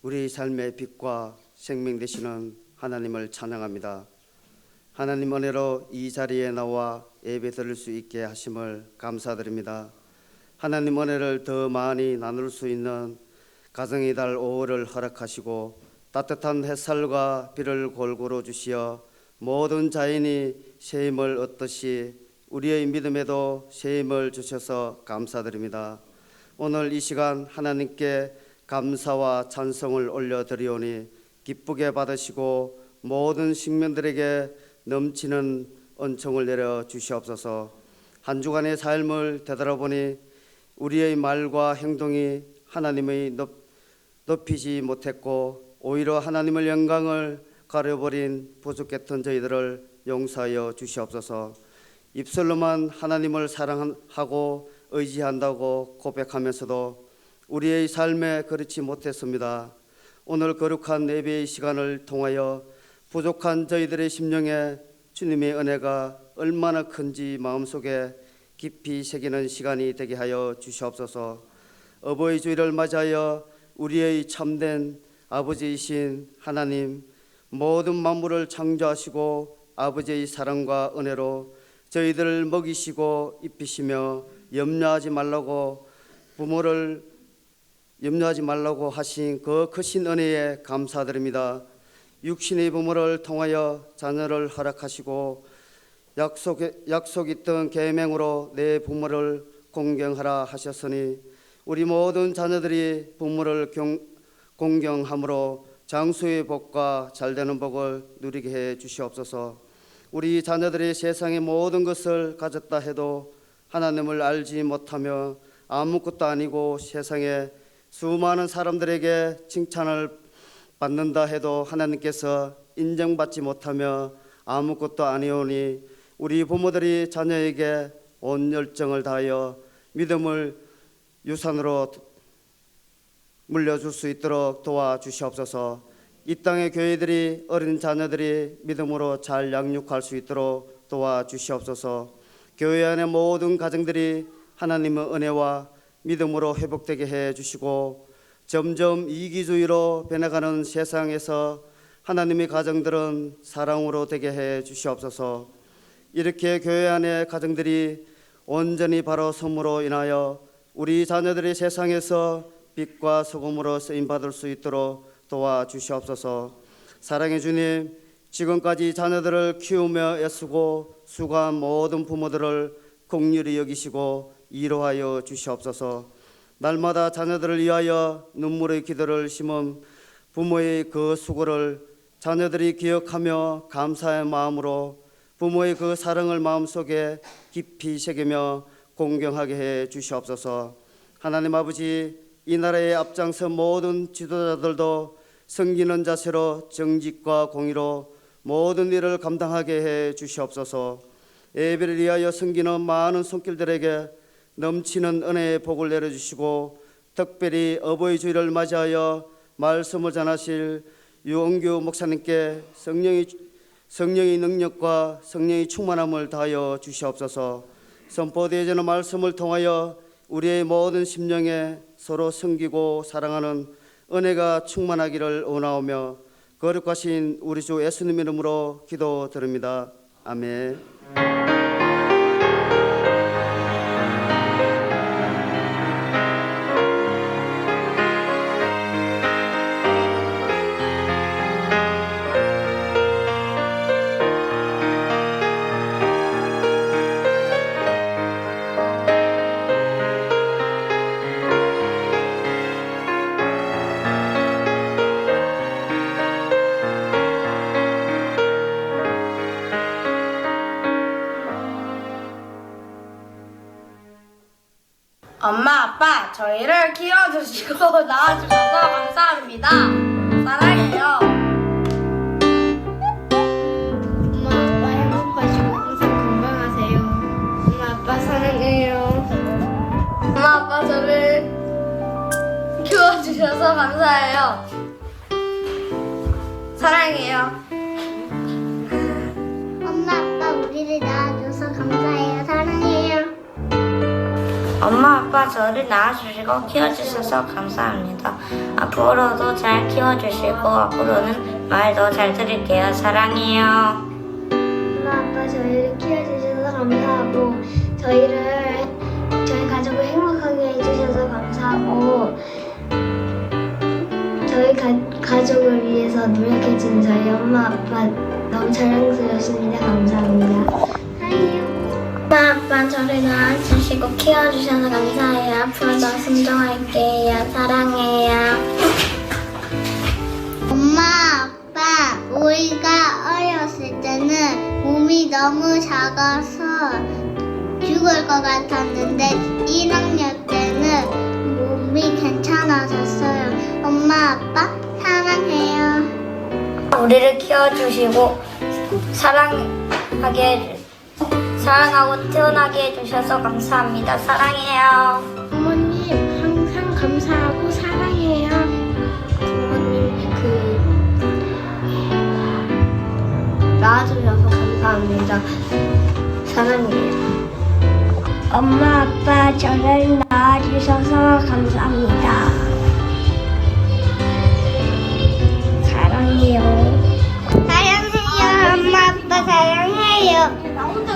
우리 삶의 빛과 생명 되시는 하나님을 찬양합니다. 하나님 은혜로 이 자리에 나와 예배 드릴 수 있게 하심을 감사드립니다. 하나님 은혜를 더 많이 나눌 수 있는 가정의 달 5월을 허락하시고 따뜻한 햇살과 비를 골고루 주시어 모든 자연이 새 힘을 얻듯이 우리의 믿음에도 새 힘을 주셔서 감사드립니다. 오늘 이 시간 하나님께 감사와 찬송을 올려드리오니 기쁘게 받으시고 모든 식민들에게 넘치는 은총을 내려 주시옵소서. 한 주간의 삶을 되돌아보니 우리의 말과 행동이 하나님의 높이지 못했고 오히려 하나님의 영광을 가려버린 부족했던 저희들을 용서하여 주시옵소서. 입술로만 하나님을 사랑하고 의지한다고 고백하면서도 우리의 삶에 그렇지 못했습니다. 오늘 거룩한 예배의 시간을 통하여 부족한 저희들의 심령에 주님의 은혜가 얼마나 큰지 마음속에 깊이 새기는 시간이 되게 하여 주시옵소서. 어버이 주일을 맞이하여 우리의 참된 아버지이신 하나님, 모든 만물을 창조하시고 아버지의 사랑과 은혜로 저희들을 먹이시고 입히시며 염려하지 말라고 하신 그 크신 은혜에 감사드립니다. 육신의 부모를 통하여 자녀를 허락하시고 약속 있던 계명으로 내 부모를 공경하라 하셨으니 우리 모든 자녀들이 부모를 공경함으로 장수의 복과 잘되는 복을 누리게 해 주시옵소서. 우리 자녀들이 세상의 모든 것을 가졌다 해도 하나님을 알지 못하며 아무것도 아니고 세상에 수많은 사람들에게 칭찬을 받는다 해도 하나님께서 인정받지 못하며 아무것도 아니오니 우리 부모들이 자녀에게 온 열정을 다하여 믿음을 유산으로 물려줄 수 있도록 도와주시옵소서. 이 땅의 교회들이 어린 자녀들이 믿음으로 잘 양육할 수 있도록 도와주시옵소서. 교회 안의 모든 가정들이 하나님의 은혜와 믿음으로 회복되게 해주시고 점점 이기주의로 변해가는 세상에서 하나님의 가정들은 사랑으로 되게 해주시옵소서. 이렇게 교회 안의 가정들이 온전히 바로 섬으로 인하여 우리 자녀들이 세상에서 빛과 소금으로 쓰임받을 수 있도록 도와주시옵소서. 사랑의 주님, 지금까지 자녀들을 키우며 애쓰고 수고한 모든 부모들을 긍휼히 여기시고 위로하여 주시옵소서. 날마다 자녀들을 위하여 눈물의 기도를 심은 부모의 그 수고를 자녀들이 기억하며 감사의 마음으로 부모의 그 사랑을 마음속에 깊이 새기며 공경하게 해 주시옵소서. 하나님 아버지, 이 나라의 앞장서 모든 지도자들도 섬기는 자세로 정직과 공의로 모든 일을 감당하게 해 주시옵소서. 예배를 위하여 섬기는 많은 손길들에게 넘치는 은혜의 복을 내려주시고 특별히 어버이 주일을 맞이하여 말씀을 전하실 유원규 목사님께 성령의 능력과 성령의 충만함을 다하여 주시옵소서. 선포되어지는 말씀을 통하여 우리의 모든 심령에 서로 섬기고 사랑하는 은혜가 충만하기를 원하오며 거룩하신 우리 주 예수님 이름으로 기도드립니다. 아멘. 엄마, 아빠, 저희를 키워주시고 낳아주셔서 감사합니다. 사랑해요. 엄마 아빠 행복하시고 항상 건강하세요. 엄마 아빠 사랑해요. 엄마, 아빠, 저를 키워주셔서 감사해요. 사랑해요. 엄마 아빠 우리를 낳아줘서 감사해요. 사랑해요. 엄마 아빠 저를 낳아주시고 키워주셔서 감사합니다. 앞으로도 잘 키워주시고 앞으로는 말 더 잘 들을게요. 사랑해요. 엄마 아빠 저희를 키워주셔서 감사하고 저희 가족을 행복하게 해주셔서 감사하고 저희 가족을 위해서 노력해준 저희 엄마 아빠 너무 자랑스러우십니다. 감사합니다. 사랑해요. 엄마 아빠 저를 낳아주시고 키워주셔서 감사해요. 앞으로도 순종할게요. 사랑해요. 엄마 아빠 우리가 어렸을 때는 몸이 너무 작아서 죽을 것 같았는데 1학년 때는 몸이 괜찮아졌어요. 엄마 아빠 사랑해요. 우리를 키워주시고 사랑하고 태어나게 해주셔서 감사합니다. 사랑해요. 부모님 항상 감사하고 사랑해요. 부모님 낳아주셔서 감사합니다. 사랑해요. 엄마 아빠 저를 낳아주셔서 감사합니다. 사랑해요. 사랑해요. 엄마 아빠 사랑해요. 나 혼자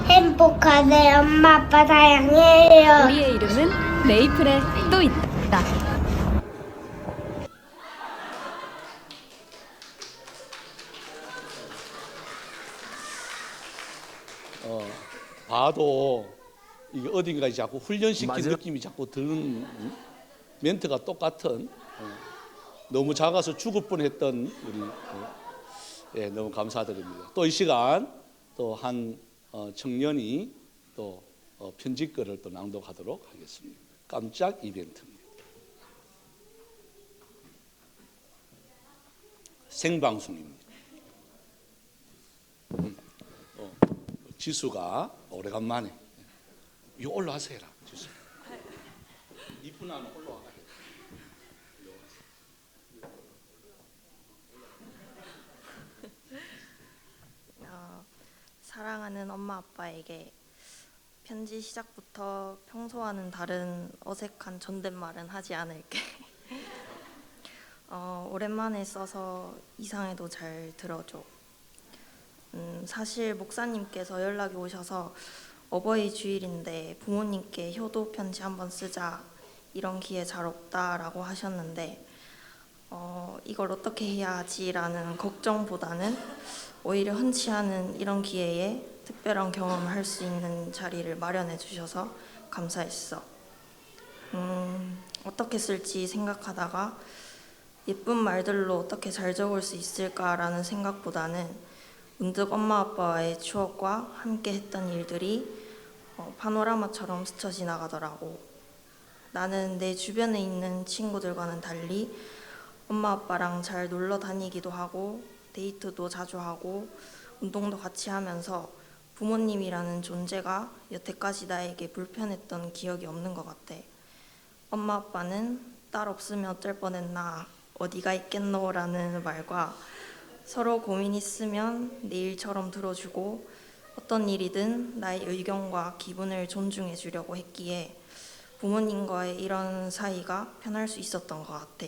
행복하네. 엄마 아빠 사랑해요. 우리의 이름은 메이플에 또 있다. 봐도 이게 어딘가에 자꾸 훈련시킨 맞아요. 느낌이 자꾸 드는 멘트가 똑같은 너무 작아서 죽을 뻔했던 우리 예, 너무 감사드립니다. 또 이 시간 또 한 청년이 또 편지글을 또 낭독하도록 하겠습니다. 깜짝 이벤트입니다. 생방송입니다. 지수가 오래간만에 이거 올라와서 해라. 지수 이쁜 하면 올라와. 사랑하는 엄마 아빠에게 편지 시작부터 평소와는 다른 어색한 존댓말은 하지 않을게. 오랜만에 써서 이상해도 잘 들어줘. 사실 목사님께서 연락이 오셔서 어버이 주일인데 부모님께 효도 편지 한번 쓰자, 이런 기회 잘 없다라고 하셨는데 이걸 어떻게 해야 하지라는 걱정보다는 오히려 흔치 않은 이런 기회에 특별한 경험을 할 수 있는 자리를 마련해 주셔서 감사했어. 어떻게 쓸지 생각하다가 예쁜 말들로 어떻게 잘 적을 수 있을까라는 생각보다는 문득 엄마 아빠와의 추억과 함께 했던 일들이 파노라마처럼 스쳐 지나가더라고. 나는 내 주변에 있는 친구들과는 달리 엄마 아빠랑 잘 놀러 다니기도 하고 데이트도 자주 하고 운동도 같이 하면서 부모님이라는 존재가 여태까지 나에게 불편했던 기억이 없는 것 같아. 엄마 아빠는 딸 없으면 어쩔 뻔했나, 어디가 있겠노 라는 말과 서로 고민 있으면 내 일처럼 들어주고 어떤 일이든 나의 의견과 기분을 존중해 주려고 했기에 부모님과의 이런 사이가 편할 수 있었던 것 같아.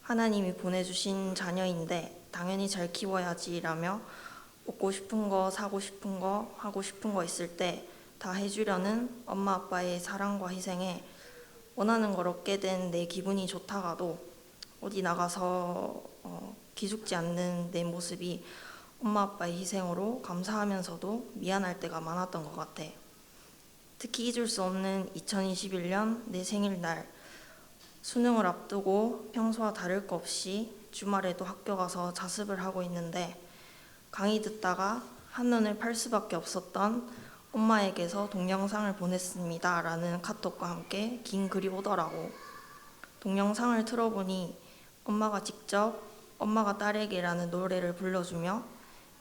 하나님이 보내주신 자녀인데 당연히 잘 키워야지라며 먹고 싶은 거, 사고 싶은 거, 하고 싶은 거 있을 때 다 해주려는 엄마 아빠의 사랑과 희생에 원하는 걸 얻게 된 내 기분이 좋다가도 어디 나가서 기죽지 않는 내 모습이 엄마 아빠의 희생으로 감사하면서도 미안할 때가 많았던 것 같아. 특히 잊을 수 없는 2021년 내 생일날, 수능을 앞두고 평소와 다를 것 없이 주말에도 학교 가서 자습을 하고 있는데 강의 듣다가 한눈을 팔 수밖에 없었던 엄마에게서 동영상을 보냈습니다 라는 카톡과 함께 긴 글이 오더라고. 동영상을 틀어보니 엄마가 직접 엄마가 딸에게라는 노래를 불러주며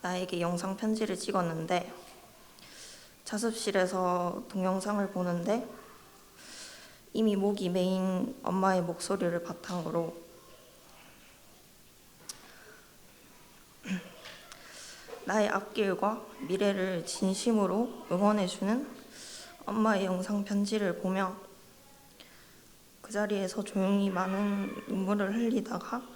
나에게 영상 편지를 찍었는데 자습실에서 동영상을 보는데 이미 목이 메인 엄마의 목소리를 바탕으로 나의 앞길과 미래를 진심으로 응원해주는 엄마의 영상 편지를 보며 그 자리에서 조용히 많은 눈물을 흘리다가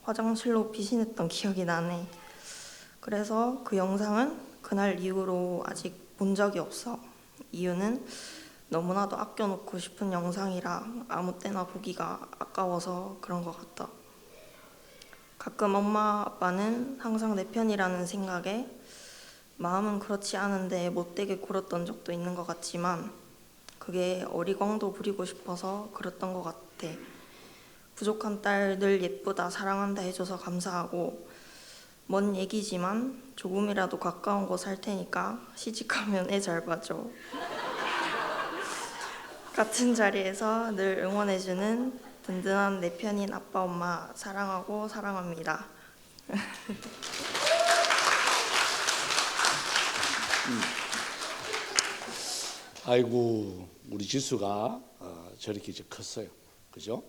화장실로 피신했던 기억이 나네. 그래서 그 영상은 그날 이후로 아직 본 적이 없어. 이유는 너무나도 아껴놓고 싶은 영상이라 아무 때나 보기가 아까워서 그런 것 같다. 가끔 엄마 아빠는 항상 내 편이라는 생각에 마음은 그렇지 않은데 못되게 굴었던 적도 있는 것 같지만 그게 어리광도 부리고 싶어서 그랬던 것 같아. 부족한 딸 늘 예쁘다 사랑한다 해줘서 감사하고 먼 얘기지만 조금이라도 가까운 곳 살 테니까 시집가면 애 잘 봐줘. 같은 자리에서 늘 응원해주는 든든한 내 편인 아빠 엄마 사랑하고 사랑합니다. 아이고 우리 지수가 저렇게 이제 컸어요. 그죠?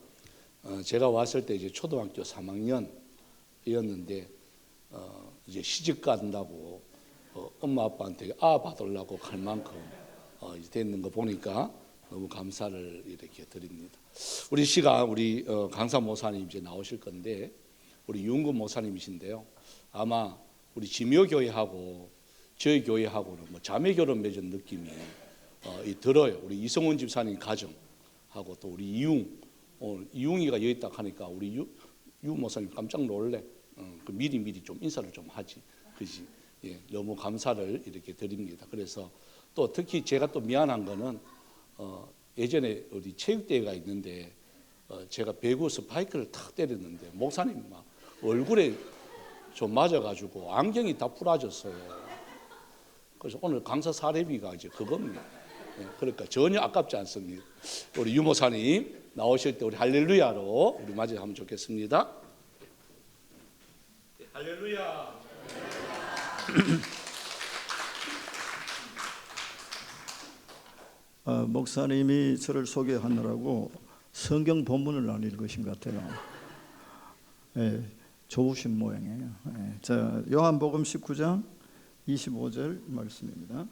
제가 왔을 때 이제 초등학교 3학년이었는데 이제 시집 간다고 엄마 아빠한테 받으려고 갈 만큼 이제 됐는 거 보니까 너무 감사를 이렇게 드립니다. 우리 시간 우리 강사 모사님 이제 나오실 건데 우리 윤근 모사님이신데요. 아마 우리 지묘교회하고 저희 교회하고는 뭐 자매 결혼 맺은 느낌이 들어요. 우리 이성원 집사님 가정하고 또 우리 이웅이가 여기 딱 하니까 우리 유 모사님 깜짝 놀래. 미리 좀 인사를 좀 하지. 그지? 예, 너무 감사를 이렇게 드립니다. 그래서 또 특히 제가 또 미안한 거는 예전에 우리 체육대회가 있는데 제가 배구 스파이크를 탁 때렸는데 목사님 막 얼굴에 좀 맞아가지고 안경이 다 부러졌어요. 그래서 오늘 강사 사례비가 이제 그겁니다. 예, 그러니까 전혀 아깝지 않습니다. 우리 유 모사님 나오실 때 우리 할렐루야로 우리 맞이하면 좋겠습니다. 네, 할렐루야. 목사님이 저를 소개하느라고 성경 본문을 안 읽으신 것 같아요. 예, 좋으신 모양이에요. 예, 자, 요한복음 19장 25절 말씀입니다.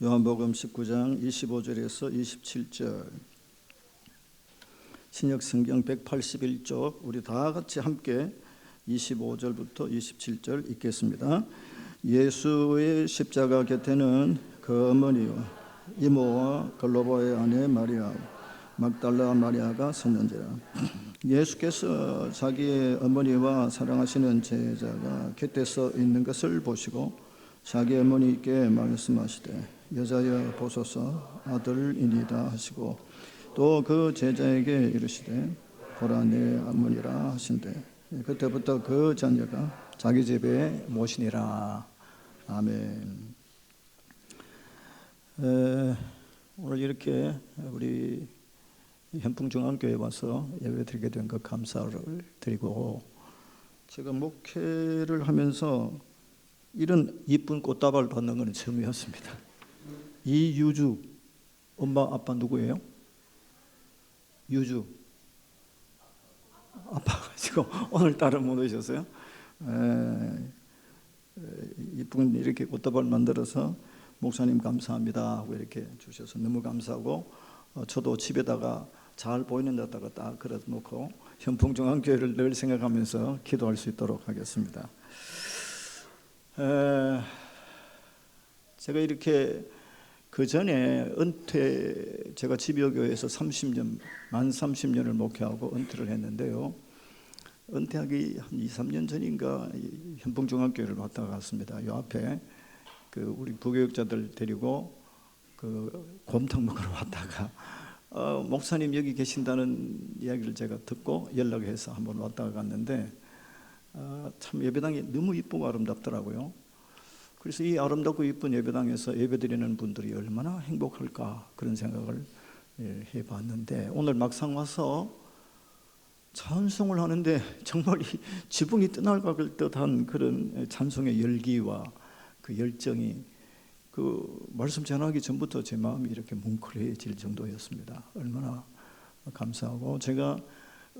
요한복음 19장 25절에서 27절 신약성경 181쪽 우리 다 같이 함께 25절부터 27절 읽겠습니다. 예수의 십자가 곁에는 그 어머니와 이모와 글로바의 아내 마리아 막달라 마리아가 섰는지라. 예수께서 자기의 어머니와 사랑하시는 제자가 곁에 서 있는 것을 보시고 자기 어머니께 말씀하시되 여자여 보소서 아들이니이다 하시고 또 그 제자에게 이르시되 보라 내 어머니라 하신대 그때부터 그 자녀가 자기 집에 모시니라. 아멘. 오늘 이렇게 우리 현풍중앙교회 와서 예배드리게 된 것 감사를 드리고 제가 목회를 하면서 이런 이쁜 꽃다발을 받는 건 처음이었습니다. 이유주 엄마 아빠 누구예요? 유주 아빠가 지금 오늘따라 못 오셨어요? 이쁜 이렇게 꽃다발 만들어서 목사님 감사합니다 하고 이렇게 주셔서 너무 감사하고 저도 집에다가 잘 보이는 데다가 딱 걸어 놓고 현풍중앙교회를 늘 생각하면서 기도할 수 있도록 하겠습니다. 제가 이렇게 그 전에 은퇴 제가 지묘교회에서 30년 만 30년을 목회하고 은퇴를 했는데요. 은퇴하기 한 2, 3년 전인가 현풍중앙교회를 왔다 갔습니다. 요 앞에 그 우리 부교육자들 데리고 그 곰탕 먹으러 왔다가 목사님 여기 계신다는 이야기를 제가 듣고 연락해서 한번 왔다가 갔는데 참 예배당이 너무 이쁘고 아름답더라고요. 그래서 이 아름답고 이쁜 예배당에서 예배드리는 분들이 얼마나 행복할까 그런 생각을 해봤는데 오늘 막상 와서 찬송을 하는데 정말 이 지붕이 떠나갈 듯한 그런 찬송의 열기와 그 열정이 그 말씀 전하기 전부터 제 마음이 이렇게 뭉클해질 정도였습니다. 얼마나 감사하고, 제가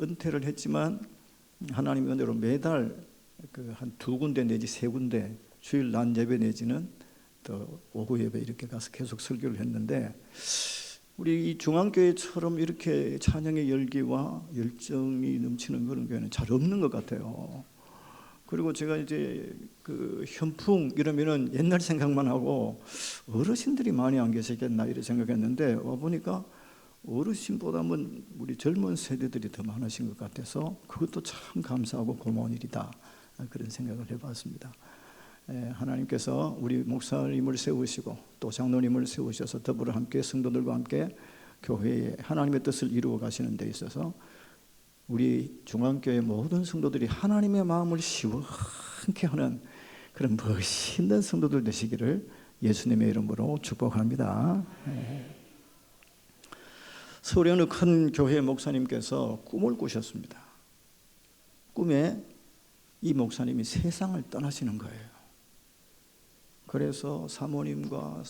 은퇴를 했지만 하나님의 은혜로 매달 그 한 2군데 내지 3군데 주일 낮 예배 내지는 또 오후 예배 이렇게 가서 계속 설교를 했는데, 우리 이 중앙교회처럼 이렇게 찬양의 열기와 열정이 넘치는 그런 교회는 잘 없는 것 같아요. 그리고 제가 이제 그 현풍 이러면은 옛날 생각만 하고 어르신들이 많이 안 계시겠나 이렇게 생각했는데, 와 보니까 어르신보다는 우리 젊은 세대들이 더 많으신 것 같아서 그것도 참 감사하고 고마운 일이다, 그런 생각을 해봤습니다. 하나님께서 우리 목사님을 세우시고 또 장로님을 세우셔서 더불어 함께 성도들과 함께 교회에 하나님의 뜻을 이루어 가시는 데 있어서 우리 중앙교회 모든 성도들이 하나님의 마음을 시원케 하는 그런 멋있는 성도들 되시기를 예수님의 이름으로 축복합니다. 서울의 어느 큰 교회 목사님께서 꿈을 꾸셨습니다. 꿈에 이 목사님이 세상을 떠나시는 거예요. 그래서 사모님과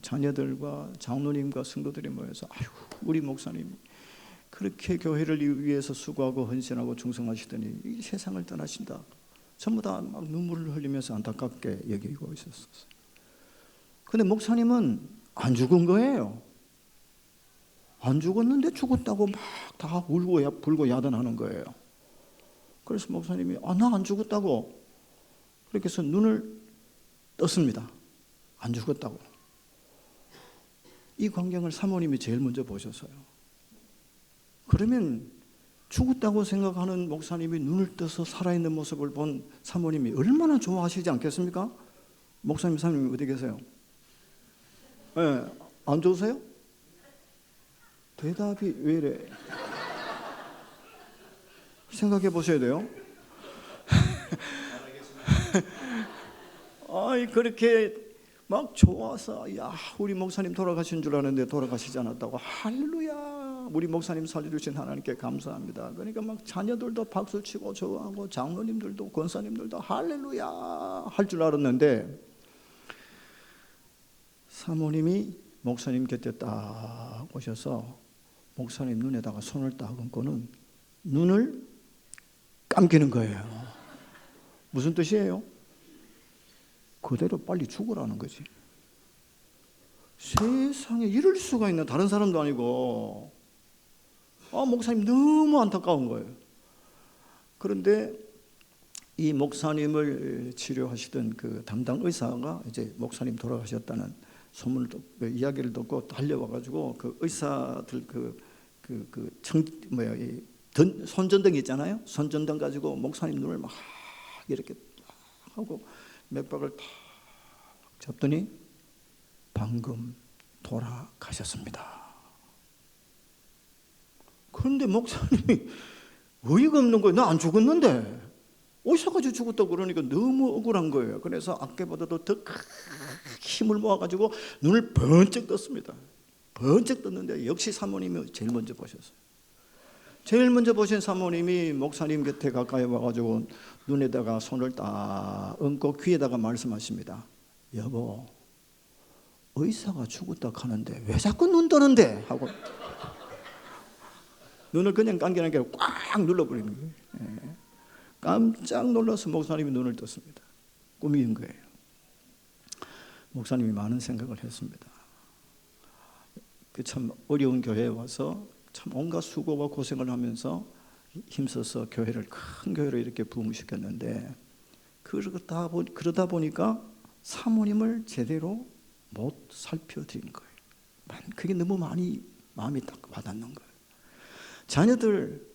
자녀들과 장로님과 성도들이 모여서 아유, 우리 목사님이 그렇게 교회를 위해서 수고하고 헌신하고 충성하시더니 이 세상을 떠나신다. 전부 다 막 눈물을 흘리면서 안타깝게 여기고 있었어요. 근데 목사님은 안 죽은 거예요. 안 죽었는데 죽었다고 막 다 울고 불고 야단하는 거예요. 그래서 목사님이 나 안 죽었다고, 그렇게 해서 눈을 떴습니다. 안 죽었다고. 이 광경을 사모님이 제일 먼저 보셨어요. 그러면 죽었다고 생각하는 목사님이 눈을 떠서 살아있는 모습을 본 사모님이 얼마나 좋아하시지 않겠습니까? 목사님, 사모님 어디 계세요? 네, 안 좋으세요? 대답이 왜 이래? 생각해 보셔야 돼요. 아이, 그렇게 막 좋아서 야, 우리 목사님 돌아가신 줄 아는데 돌아가시지 않았다고. 할렐루야, 우리 목사님 살려주신 하나님께 감사합니다. 그러니까 막 자녀들도 박수치고 좋아하고 장로님들도 권사님들도 할렐루야 할 줄 알았는데, 사모님이 목사님 곁에 딱 오셔서 목사님 눈에다가 손을 딱 얹고는 눈을 감기는 거예요. 무슨 뜻이에요? 그대로 빨리 죽으라는 거지. 세상에 이럴 수가 있나. 다른 사람도 아니고. 목사님 너무 안타까운 거예요. 그런데 이 목사님을 치료하시던 그 담당 의사가 이제 목사님 돌아가셨다는 소문을 듣고, 이야기를 듣고 달려와가지고 그 의사들 손전등 있잖아요. 손전등 가지고 목사님 눈을 막 이렇게 하고 맥박을 탁 잡더니 방금 돌아가셨습니다. 그런데 목사님이 어이가 없는 거예요. 나 안 죽었는데 오셔가지고 죽었다고 그러니까 너무 억울한 거예요. 그래서 아까보다도 더 힘을 모아가지고 눈을 번쩍 떴습니다. 번쩍 떴는데 역시 사모님이 제일 먼저 보셨어요. 제일 먼저 보신 사모님이 목사님 곁에 가까이 와가지고 눈에다가 손을 딱 얹고 귀에다가 말씀하십니다. 여보, 의사가 죽었다 하는데 왜 자꾸 눈 뜨는데? 하고 눈을 그냥 감기는 꽉 눌러버리는 거예요. 깜짝 놀라서 목사님이 눈을 떴습니다. 꿈인 거예요. 목사님이 많은 생각을 했습니다. 참 어려운 교회에 와서 참 온갖 수고와 고생을 하면서 힘써서 교회를, 큰 교회를 이렇게 부흥시켰는데, 그러다 보니까 사모님을 제대로 못 살펴드린 거예요. 그게 너무 많이 마음이 딱 와닿는 거예요. 자녀들,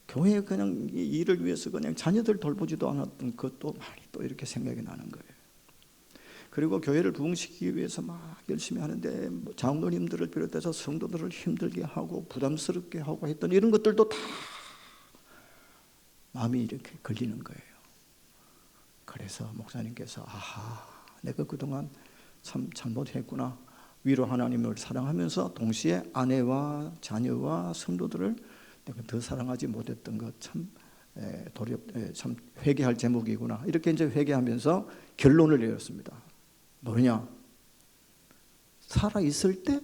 교회 그냥 이 일을 위해서 그냥 자녀들 돌보지도 않았던 그것도 많이 또 이렇게 생각이 나는 거예요. 그리고 교회를 부흥시키기 위해서 막 열심히 하는데 장로님들을 비롯해서 성도들을 힘들게 하고 부담스럽게 하고 했던 이런 것들도 다 마음이 이렇게 걸리는 거예요. 그래서 목사님께서 내가 그동안 참 잘못했구나. 위로 하나님을 사랑하면서 동시에 아내와 자녀와 성도들을 내가 더 사랑하지 못했던 것 참 참 회개할 제목이구나. 이렇게 이제 회개하면서 결론을 내렸습니다. 뭐냐? 살아 있을 때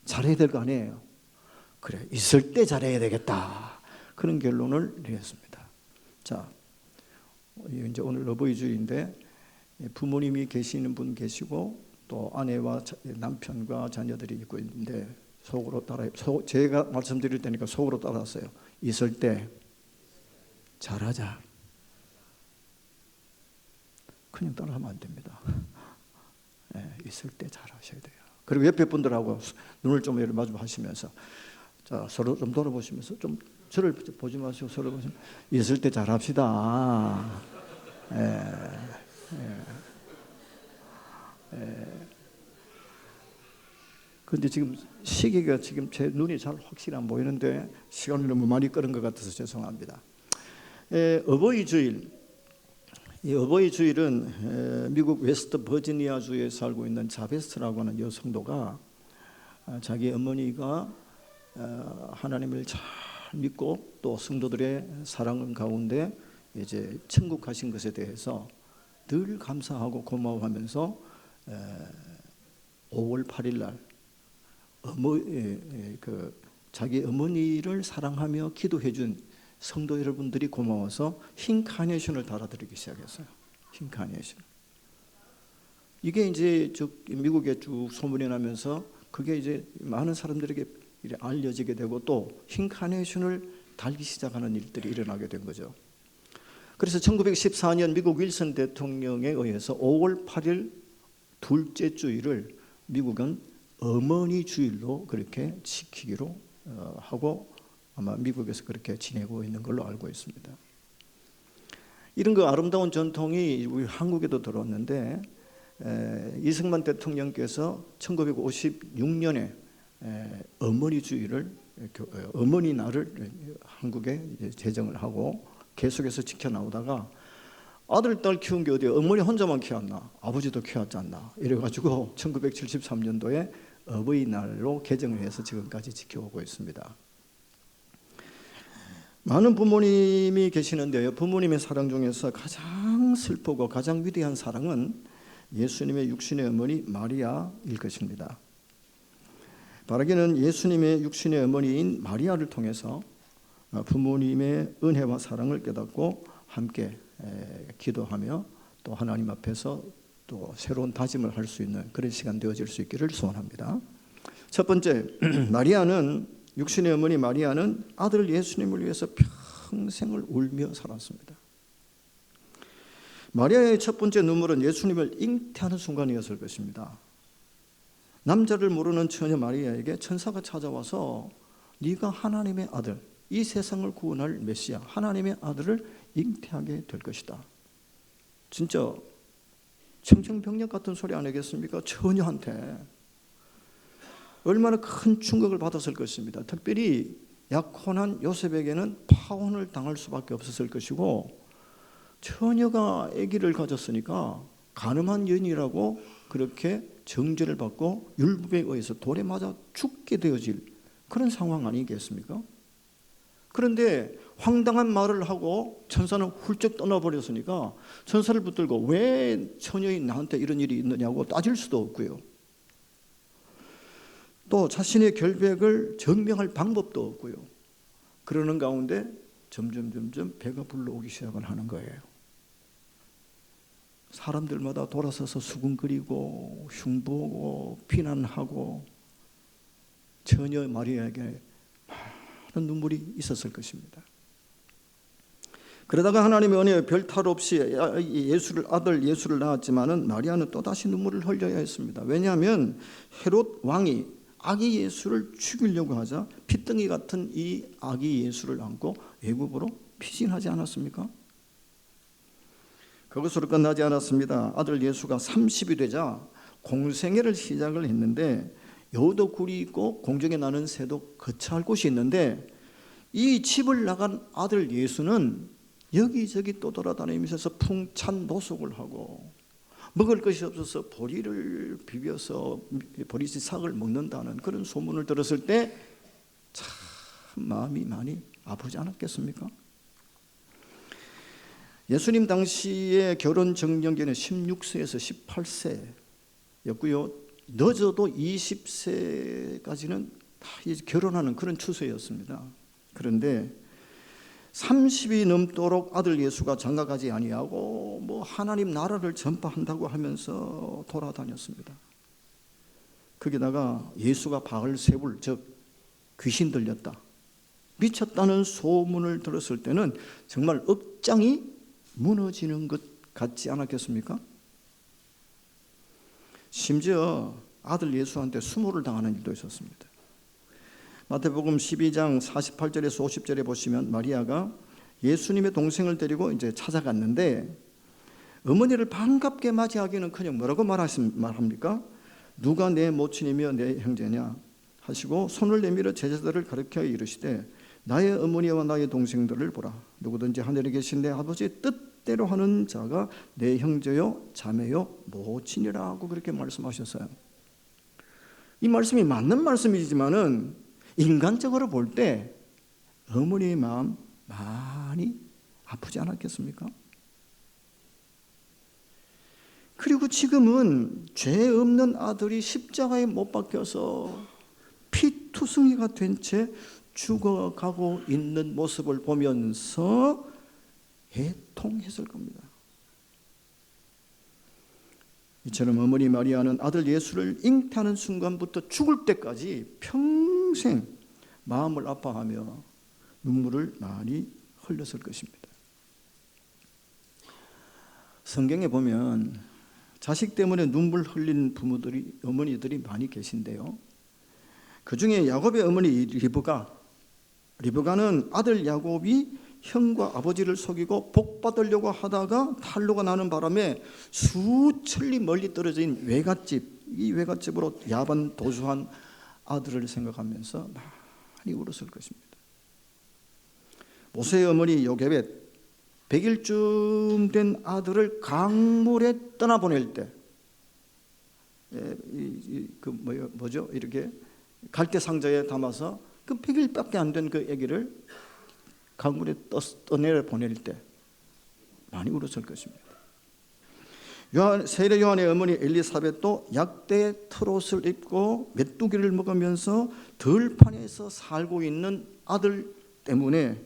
잘해야 될 거 아니에요. 그래, 있을 때 잘해야 되겠다. 그런 결론을 내렸습니다. 자, 이제 오늘 어버이 주일인데 부모님이 계시는 분 계시고 또 아내와 남편과 자녀들이 있고 있는데 속으로 따라 제가 말씀드릴 테니까 속으로 따라하세요. 있을 때 잘하자. 그냥 따라하면 안 됩니다. 있을 때 잘하셔야 돼요. 그리고 옆에 분들하고 눈을 좀 마주 하시면서 자, 서로 좀 돌아보시면서 좀 저를 보지 마시고 서로 보시면 있을 때 잘합시다. 근데 지금 시기가 지금 제 눈이 잘 확실히 안 보이는데 시간이 너무 많이 끄는 것 같아서 죄송합니다. 어버이 주일. 이 어버이 주일은 미국 웨스트 버지니아 주에 살고 있는 자베스라고 하는 여성도가 자기 어머니가 하나님을 잘 믿고 또 성도들의 사랑 가운데 이제 천국 가신 것에 대해서 늘 감사하고 고마워하면서 5월 8일 날 자기 어머니를 사랑하며 기도해준 성도 여러분들이 고마워서 흰 카네이션을 달아드리기 시작했어요. 흰 카네이션. 이게 이제 미국에 쭉 소문이 나면서 그게 이제 많은 사람들에게 알려지게 되고 또 흰 카네이션을 달기 시작하는 일들이 일어나게 된 거죠. 그래서 1914년 미국 윌슨 대통령에 의해서 5월 8일 둘째 주일을 미국은 어머니 주일로 그렇게 지키기로 하고 아마 미국에서 그렇게 지내고 있는 걸로 알고 있습니다. 이런 그 아름다운 전통이 우리 한국에도 들어왔는데 이승만 대통령께서 1956년에 어머니 주일을 어머니 날을 한국에 제정을 하고 계속해서 지켜나오다가 아들, 딸 키운 게 어디야? 어머니 혼자만 키웠나? 아버지도 키웠지 않나? 이래가지고 1973년도에 어버이날로 개정을 해서 지금까지 지켜오고 있습니다. 많은 부모님이 계시는데요. 부모님의 사랑 중에서 가장 슬프고 가장 위대한 사랑은 예수님의 육신의 어머니 마리아일 것입니다. 바라기는 예수님의 육신의 어머니인 마리아를 통해서 부모님의 은혜와 사랑을 깨닫고 함께 기도하며 또 하나님 앞에서 또 새로운 다짐을 할 수 있는 그런 시간 되어질 수 있기를 소원합니다. 첫 번째, 육신의 어머니 마리아는 아들 예수님을 위해서 평생을 울며 살았습니다. 마리아의 첫 번째 눈물은 예수님을 잉태하는 순간이었을 것입니다. 남자를 모르는 처녀 마리아에게 천사가 찾아와서 네가 하나님의 아들, 이 세상을 구원할 메시아 하나님의 아들을 잉태하게 될 것이다. 진짜 청정병력 같은 소리 안 하겠습니까? 처녀한테 얼마나 큰 충격을 받았을 것입니다. 특별히 약혼한 요셉에게는 파혼을 당할 수밖에 없었을 것이고 처녀가 아기를 가졌으니까 간음한 여인이라고 그렇게 정죄를 받고 율법에 의해서 돌에 맞아 죽게 되어질 그런 상황 아니겠습니까? 그런데 황당한 말을 하고 천사는 훌쩍 떠나버렸으니까 천사를 붙들고 왜 처녀인 나한테 이런 일이 있느냐고 따질 수도 없고요. 또 자신의 결백을 증명할 방법도 없고요. 그러는 가운데 점점 배가 불러오기 시작을 하는 거예요. 사람들마다 돌아서서 수군거리고 흉보고 비난하고 처녀 마리아에게 많은 눈물이 있었을 것입니다. 그러다가 하나님의 은혜에 별 탈 없이 아들 예수를 낳았지만은 마리아는 또다시 눈물을 흘려야 했습니다. 왜냐하면 헤롯 왕이 아기 예수를 죽이려고 하자 핏덩이 같은 이 아기 예수를 안고 애굽으로 피신하지 않았습니까? 그것으로 끝나지 않았습니다. 아들 예수가 30이 되자 공생애를 시작을 했는데 여우도 굴이 있고 공중에 나는 새도 거처할 곳이 있는데 이 집을 나간 아들 예수는 여기저기 또 돌아다니면서 풍찬 노숙을 하고 먹을 것이 없어서 보리를 비벼서 보리씨 삭을 먹는다는 그런 소문을 들었을 때 참 마음이 많이 아프지 않았겠습니까? 예수님 당시에 결혼 정년기는 16세에서 18세였고요. 늦어도 20세까지는 다 이제 결혼하는 그런 추세였습니다. 그런데 30이 넘도록 아들 예수가 장가가지 아니하고 뭐 하나님 나라를 전파한다고 하면서 돌아다녔습니다. 거기다가 예수가 바알세불, 즉 귀신 들렸다, 미쳤다는 소문을 들었을 때는 정말 억장이 무너지는 것 같지 않았겠습니까? 심지어 아들 예수한테 수모를 당하는 일도 있었습니다. 마태복음 12장 48절에서 50절에 보시면 마리아가 예수님의 동생을 데리고 이제 찾아갔는데 어머니를 반갑게 맞이하기는커녕 뭐라고 말합니까? 누가 내 모친이며 내 형제냐 하시고 손을 내밀어 제자들을 가르쳐 이르시되 나의 어머니와 나의 동생들을 보라. 누구든지 하늘에 계신 내 아버지의 뜻대로 하는 자가 내 형제요 자매요 모친이라 하고 그렇게 말씀하셨어요. 이 말씀이 맞는 말씀이지만은 인간적으로 볼 때 어머니의 마음 많이 아프지 않았겠습니까? 그리고 지금은 죄 없는 아들이 십자가에 못 박혀서 피투성이가 된 채 죽어가고 있는 모습을 보면서 애통했을 겁니다. 이처럼 어머니 마리아는 아들 예수를 잉태하는 순간부터 죽을 때까지 평생 마음을 아파하며 눈물을 많이 흘렸을 것입니다. 성경에 보면 자식 때문에 눈물 흘린 부모들이, 어머니들이 많이 계신데요. 그 중에 야곱의 어머니 리브가는 아들 야곱이 형과 아버지를 속이고 복 받으려고 하다가 탄로가 나는 바람에 수천리 멀리 떨어진 외갓집, 이 외갓집으로 야반 도주한 아들을 생각하면서 많이 울었을 것입니다. 모세의 어머니 요게벳 100일쯤 된 아들을 강물에 떠나보낼 때 이렇게 갈대 상자에 담아서 그 100일밖에 안 된 그 아기를 강물에 떠내려 보낼 때 많이 울었을 것입니다. 세례 요한의 어머니 엘리사벳도 약대의 털옷을 입고 메뚜기를 먹으면서 들판에서 살고 있는 아들 때문에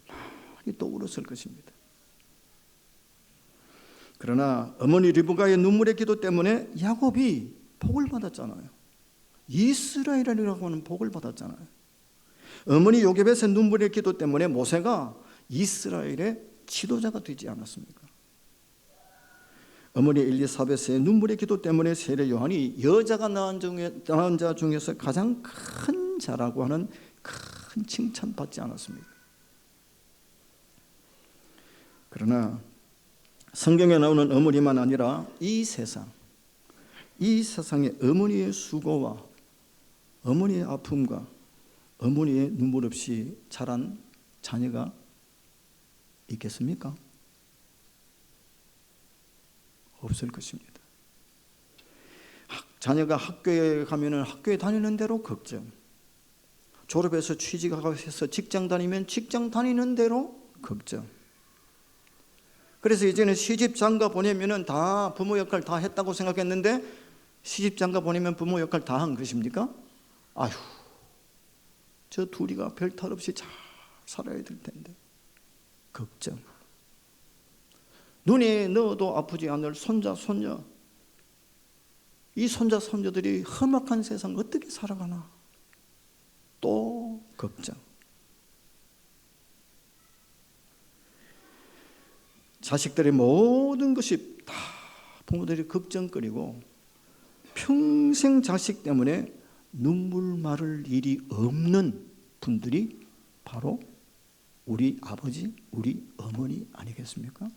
많이 또 울었을 것입니다. 그러나 어머니 리브가의 눈물의 기도 때문에 야곱이 복을 받았잖아요. 이스라엘이라고 하는 복을 받았잖아요. 어머니 요게벳의 눈물의 기도 때문에 모세가 이스라엘의 지도자가 되지 않았습니까? 어머니 엘리사벳의 눈물의 기도 때문에 세례 요한이 여자가 낳은 자 중에서 가장 큰 자라고 하는 큰 칭찬 받지 않았습니까? 그러나 성경에 나오는 어머니만 아니라 이 세상에 어머니의 수고와 어머니의 아픔과 어머니의 눈물 없이 자란 자녀가 있겠습니까? 없을 것입니다. 자녀가 학교에 가면은 학교에 다니는 대로 걱정, 졸업해서 취직하고 해서 직장 다니면 직장 다니는 대로 걱정. 그래서 이제는 시집 장가 보내면은 다 부모 역할 다 했다고 생각했는데 시집 장가 보내면 부모 역할 다 한 것입니까? 아휴, 저 둘이가 별 탈 없이 잘 살아야 될 텐데 걱정. 눈에 넣어도 아프지 않을 손자 손녀, 이 손자 손녀들이 험악한 세상 어떻게 살아가나 또 걱정. 자식들의 모든 것이 다 부모들이 걱정거리고 평생 자식 때문에 눈물 마를 일이 없는 분들이 바로 우리 아버지, 우리 어머니 아니겠습니까?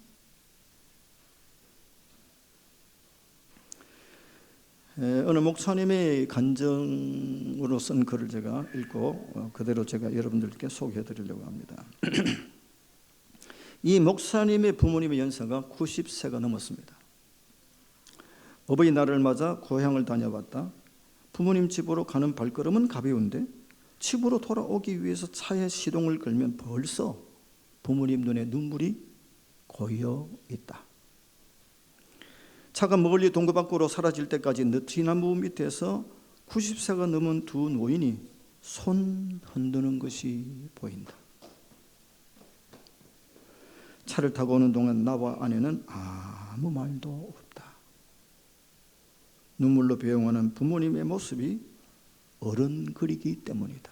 어느 목사님의 간증으로 쓴 글을 제가 읽고 그대로 제가 여러분들께 소개해 드리려고 합니다. 이 목사님의 부모님의 연세가 90세가 넘었습니다. 어버이날을 맞아 고향을 다녀왔다. 부모님 집으로 가는 발걸음은 가벼운데 집으로 돌아오기 위해서 차에 시동을 걸면 벌써 부모님 눈에 눈물이 고여 있다. 차가 멀리 동굴 밖으로 사라질 때까지 느티나무 밑에서 90세가 넘은 두 노인이 손 흔드는 것이 보인다. 차를 타고 오는 동안 나와 아내는 아무 말도 없다. 눈물로 배웅하는 부모님의 모습이 어른거리기 때문이다.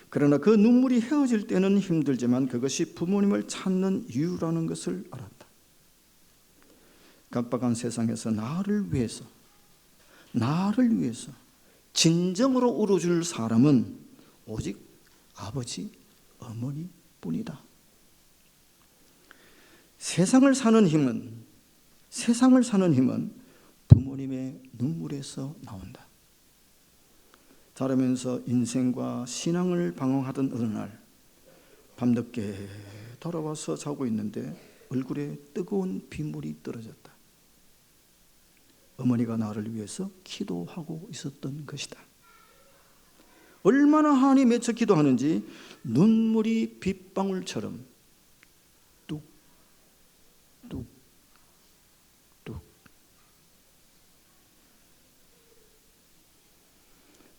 그러나 그 눈물이 헤어질 때는 힘들지만 그것이 부모님을 찾는 이유라는 것을 알았다. 각박한 세상에서 나를 위해서 진정으로 울어줄 사람은 오직 아버지, 어머니 뿐이다. 세상을 사는 힘은 부모님의 눈물에서 나온다. 자라면서 인생과 신앙을 방황하던 어느 날 밤늦게 돌아와서 자고 있는데 얼굴에 뜨거운 빗물이 떨어졌다. 어머니가 나를 위해서 기도하고 있었던 것이다. 얼마나 하나님에 맺혀 기도하는지 눈물이 빗방울처럼 뚝뚝뚝.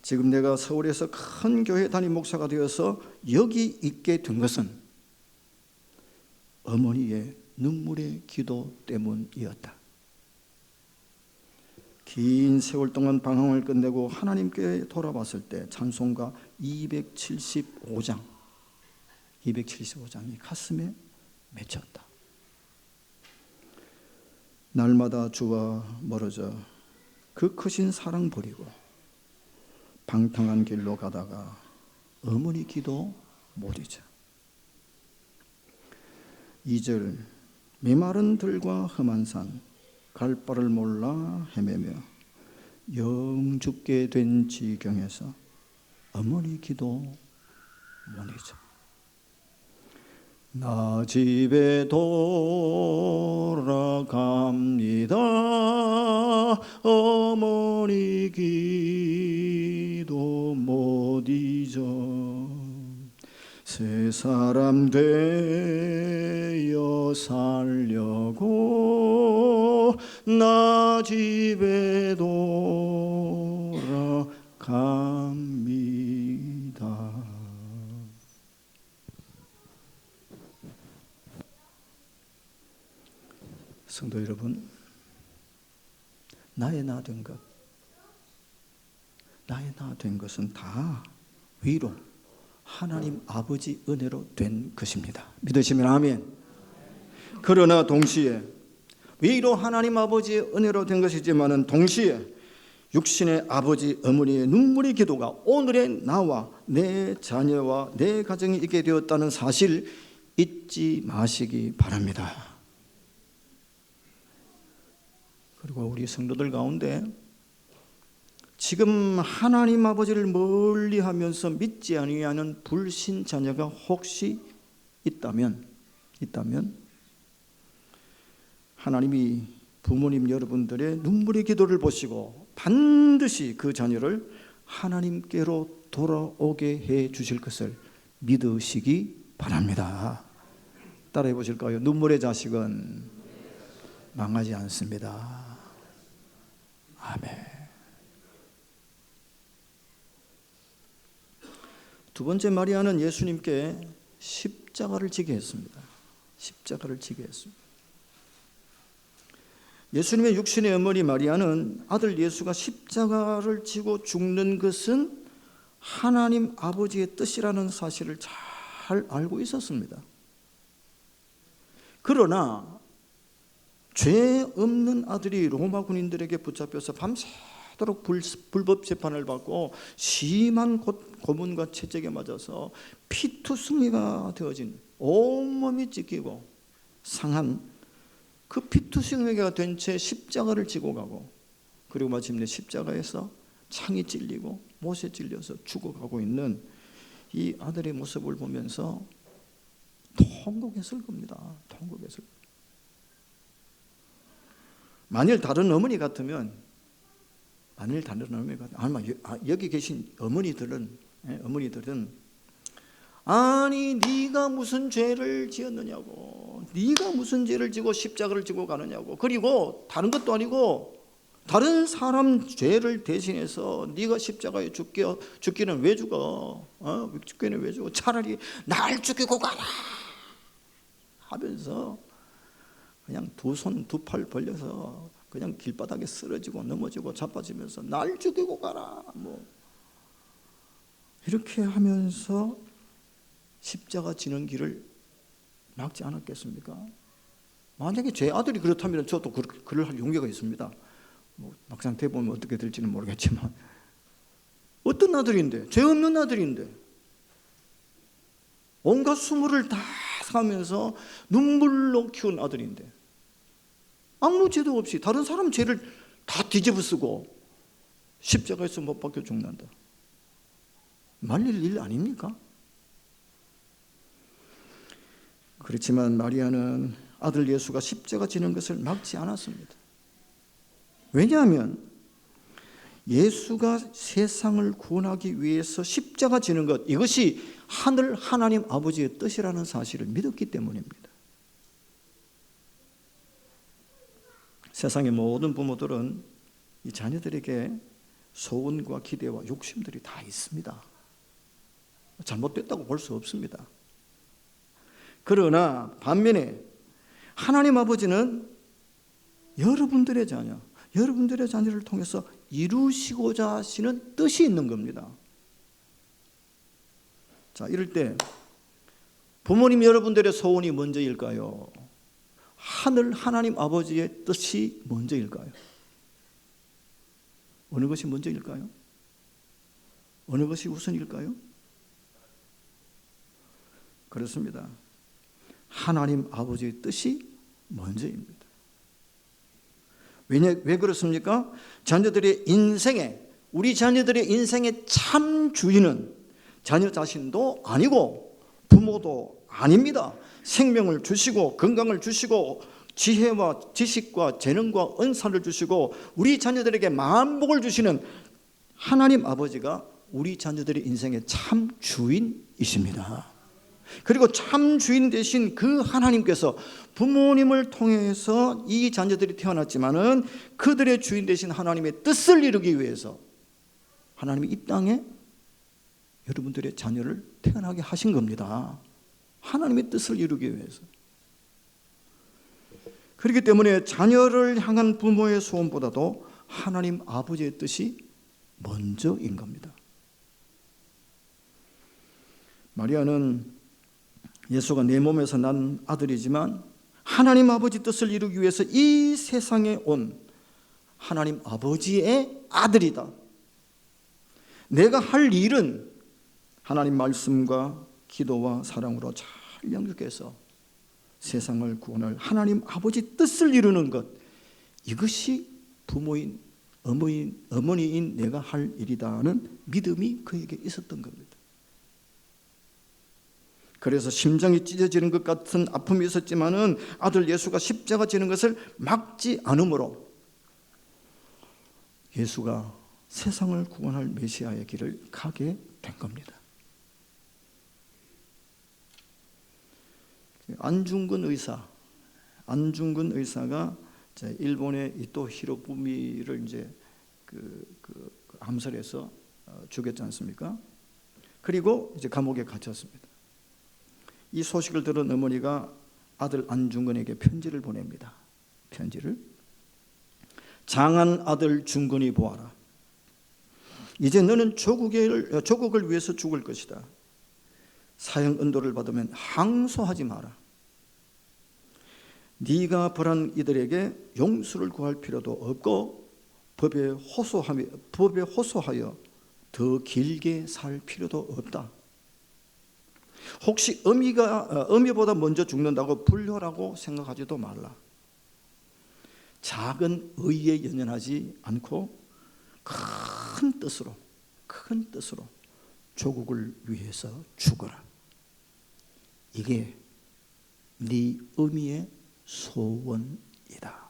지금 내가 서울에서 큰 교회 담임 목사가 되어서 여기 있게 된 것은 어머니의 눈물의 기도 때문이었다. 긴 세월 동안 방황을 끝내고 하나님께 돌아봤을 때 찬송가 275장이 가슴에 맺혔다. 날마다 주와 멀어져 그 크신 사랑 버리고 방탕한 길로 가다가 어머니 기도 못 잊어. 2절 메마른 들과 험한 산 갈 바를 몰라 헤매며 영 죽게 된 지경에서 어머니 기도 못 잊어. 나 집에 돌아갑니다. 어머니 기도 못 잊어. 새 사람 되어 살려고 나 집에 돌아갑니다. 성도 여러분, 나의 나 된 것은 다 위로 하나님 아버지 은혜로 된 것입니다. 믿으시면 아멘. 그러나 동시에 위로 하나님 아버지의 은혜로 된 것이지만은 동시에 육신의 아버지 어머니의 눈물의 기도가 오늘의 나와 내 자녀와 내 가정이 있게 되었다는 사실 잊지 마시기 바랍니다. 그리고 우리 성도들 가운데 지금 하나님 아버지를 멀리하면서 믿지 아니하는 불신 자녀가 혹시 있다면 하나님이 부모님 여러분들의 눈물의 기도를 보시고 반드시 그 자녀를 하나님께로 돌아오게 해 주실 것을 믿으시기 바랍니다. 따라해 보실까요? 눈물의 자식은 망하지 않습니다. 아멘. 두 번째, 마리아는 예수님께 십자가를 지게 했습니다. 예수님의 육신의 어머니 마리아는 아들 예수가 십자가를 지고 죽는 것은 하나님 아버지의 뜻이라는 사실을 잘 알고 있었습니다. 그러나 죄 없는 아들이 로마 군인들에게 붙잡혀서 밤새도록 불법 재판을 받고 심한 고문과 채찍에 맞아서 피투성이가 되어진, 온몸이 찢기고 상한 그 피투성이가 된 채 십자가를 지고 가고, 그리고 마침내 십자가에서 창이 찔리고 못에 찔려서 죽어가고 있는 이 아들의 모습을 보면서 통곡했을 겁니다. 만일 다른 어머니 같으면 아마 여기 계신 어머니들은 아니 네가 무슨 죄를 지었느냐고, 네가 무슨 죄를 지고 십자가를 지고 가느냐고. 그리고 다른 것도 아니고 다른 사람 죄를 대신해서 네가 십자가에 죽기는 왜 죽어? 죽기는 왜 죽어? 차라리 날 죽이고 가라 하면서 그냥 두 손 두 팔 벌려서 그냥 길바닥에 쓰러지고 넘어지고 자빠지면서 날 죽이고 가라 뭐 이렇게 하면서 십자가 지는 길을 막지 않았겠습니까? 만약에 제 아들이 그렇다면 저도 그를 할 용기가 있습니다. 뭐 막상 대보면 어떻게 될지는 모르겠지만, 어떤 아들인데, 죄 없는 아들인데 온갖 수모를 다 사면서 눈물로 키운 아들인데 아무 죄도 없이 다른 사람 죄를 다 뒤집어 쓰고 십자가에서 못 박혀 죽는다. 말릴 일 아닙니까? 그렇지만 마리아는 아들 예수가 십자가 지는 것을 막지 않았습니다. 왜냐하면 예수가 세상을 구원하기 위해서 십자가 지는 것, 이것이 하늘 하나님 아버지의 뜻이라는 사실을 믿었기 때문입니다. 세상의 모든 부모들은 이 자녀들에게 소원과 기대와 욕심들이 다 있습니다. 잘못됐다고 볼 수 없습니다. 그러나 반면에 하나님 아버지는 여러분들의 자녀, 여러분들의 자녀를 통해서 이루시고자 하시는 뜻이 있는 겁니다. 자, 이럴 때 부모님 여러분들의 소원이 먼저일까요? 하늘 하나님 아버지의 뜻이 먼저일까요? 어느 것이 먼저일까요? 어느 것이 우선일까요? 그렇습니다. 하나님 아버지의 뜻이 먼저입니다. 왜 그렇습니까? 자녀들의 인생에, 우리 자녀들의 인생의 참 주인은 자녀 자신도 아니고 부모도 아닙니다. 생명을 주시고 건강을 주시고 지혜와 지식과 재능과 은사를 주시고 우리 자녀들에게 만복을 주시는 하나님 아버지가 우리 자녀들의 인생의 참 주인이십니다. 그리고 참 주인 되신 그 하나님께서 부모님을 통해서 이 자녀들이 태어났지만은 그들의 주인 되신 하나님의 뜻을 이루기 위해서 하나님이 이 땅에 여러분들의 자녀를 태어나게 하신 겁니다. 하나님의 뜻을 이루기 위해서. 그렇기 때문에 자녀를 향한 부모의 소원보다도 하나님 아버지의 뜻이 먼저인 겁니다. 마리아는 예수가 내 몸에서 난 아들이지만 하나님 아버지 뜻을 이루기 위해서 이 세상에 온 하나님 아버지의 아들이다. 내가 할 일은 하나님 말씀과 기도와 사랑으로 잘 영육해서 세상을 구원할 하나님 아버지 뜻을 이루는 것, 이것이 부모인 어머니인 내가 할 일이다는 믿음이 그에게 있었던 겁니다. 그래서 심장이 찢어지는 것 같은 아픔이 있었지만은 아들 예수가 십자가 지는 것을 막지 않으므로 예수가 세상을 구원할 메시아의 길을 가게 된 겁니다. 안중근 의사가 일본의 이토 히로부미를 이제 암살해서 죽였지 않습니까? 그리고 이제 감옥에 갇혔습니다. 이 소식을 들은 어머니가 아들 안중근에게 편지를 보냅니다. 편지를. 장한 아들 중근이 보아라. 이제 너는 조국을 위해서 죽을 것이다. 사형 은도를 받으면 항소하지 마라. 네가 벌한 이들에게 용서를 구할 필요도 없고 법에 호소하여 더 길게 살 필요도 없다. 혹시 어미보다 먼저 죽는다고 불효라고 생각하지도 말라. 작은 의에 연연하지 않고 큰 뜻으로 조국을 위해서 죽어라. 이게 네 어미의 소원이다.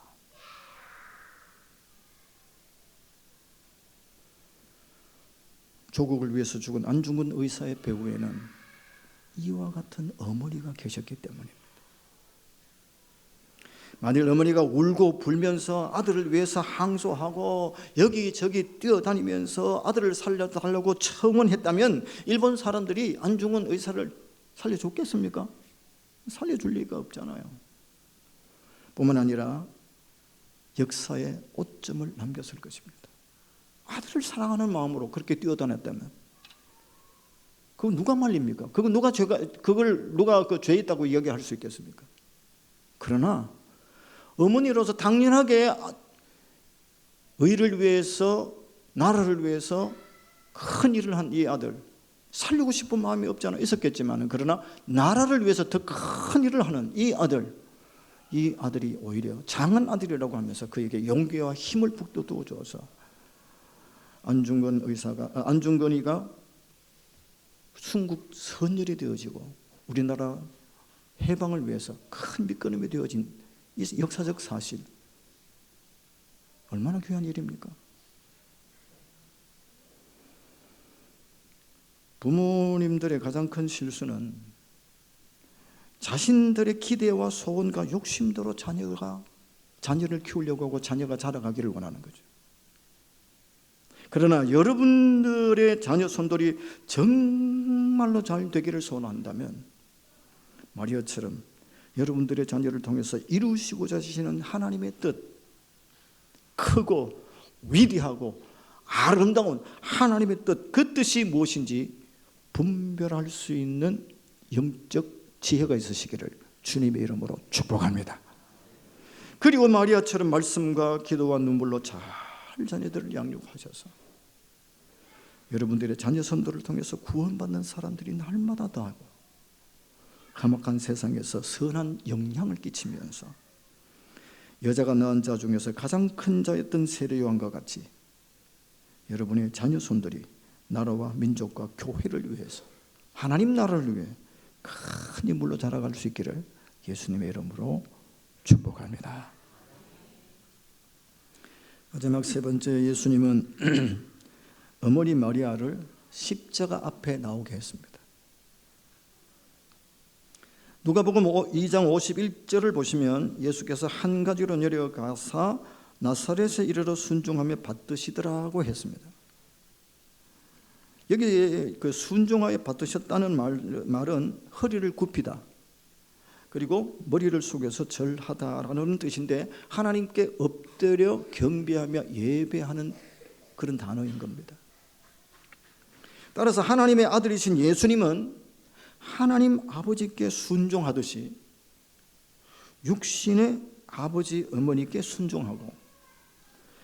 조국을 위해서 죽은 안중근 의사의 배후에는 이와 같은 어머니가 계셨기 때문입니다. 만일 어머니가 울고 불면서 아들을 위해서 항소하고 여기저기 뛰어다니면서 아들을 살려달라고 청원했다면 일본 사람들이 안중근 의사를 살려줬겠습니까? 살려줄 리가 없잖아요. 뿐만 아니라 역사에 오점을 남겼을 것입니다. 아들을 사랑하는 마음으로 그렇게 뛰어다녔다면 그거 누가 말립니까? 그걸 누가 그 죄 있다고 이야기할 수 있겠습니까? 그러나 어머니로서 당연하게 의를 위해서, 나라를 위해서 큰 일을 한 이 아들, 살리고 싶은 마음이 없지 않아 있었겠지만, 그러나 나라를 위해서 더 큰 일을 하는 이 아들이 오히려 장한 아들이라고 하면서 그에게 용기와 힘을 북돋워 주어서 안중근이가 순국 선열이 되어지고 우리나라 해방을 위해서 큰 밑거름이 되어진 이 역사적 사실, 얼마나 귀한 일입니까? 부모님들의 가장 큰 실수는 자신들의 기대와 소원과 욕심대로 자녀를 키우려고 하고 자녀가 자라가기를 원하는 거죠. 그러나 여러분들의 자녀 손들이 정말로 잘 되기를 소원한다면 마리아처럼 여러분들의 자녀를 통해서 이루시고자 하시는 하나님의 뜻, 크고 위대하고 아름다운 하나님의 뜻, 그 뜻이 무엇인지 분별할 수 있는 영적 지혜가 있으시기를 주님의 이름으로 축복합니다. 그리고 마리아처럼 말씀과 기도와 눈물로 잘 자녀들을 양육하셔서 여러분들의 자녀 손들을 통해서 구원받는 사람들이 날마다 더하고 험악한 세상에서 선한 영향을 끼치면서 여자가 낳은 자 중에서 가장 큰 자였던 세례 요한과 같이 여러분의 자녀 손들이 나라와 민족과 교회를 위해서, 하나님 나라를 위해 큰 인물로 자라갈 수 있기를 예수님의 이름으로 축복합니다. 마지막 세 번째, 예수님은 어머니 마리아를 십자가 앞에 나오게 했습니다. 누가복음 2장 51절을 보시면 예수께서 한 가지로 내려가사 나사렛에 이르러 순종하며 받드시더라고 했습니다. 여기 그 순종하여 받드셨다는 말은 허리를 굽히다, 그리고 머리를 숙여서 절하다라는 뜻인데 하나님께 엎드려 경배하며 예배하는 그런 단어인 겁니다. 따라서 하나님의 아들이신 예수님은 하나님 아버지께 순종하듯이 육신의 아버지 어머니께 순종하고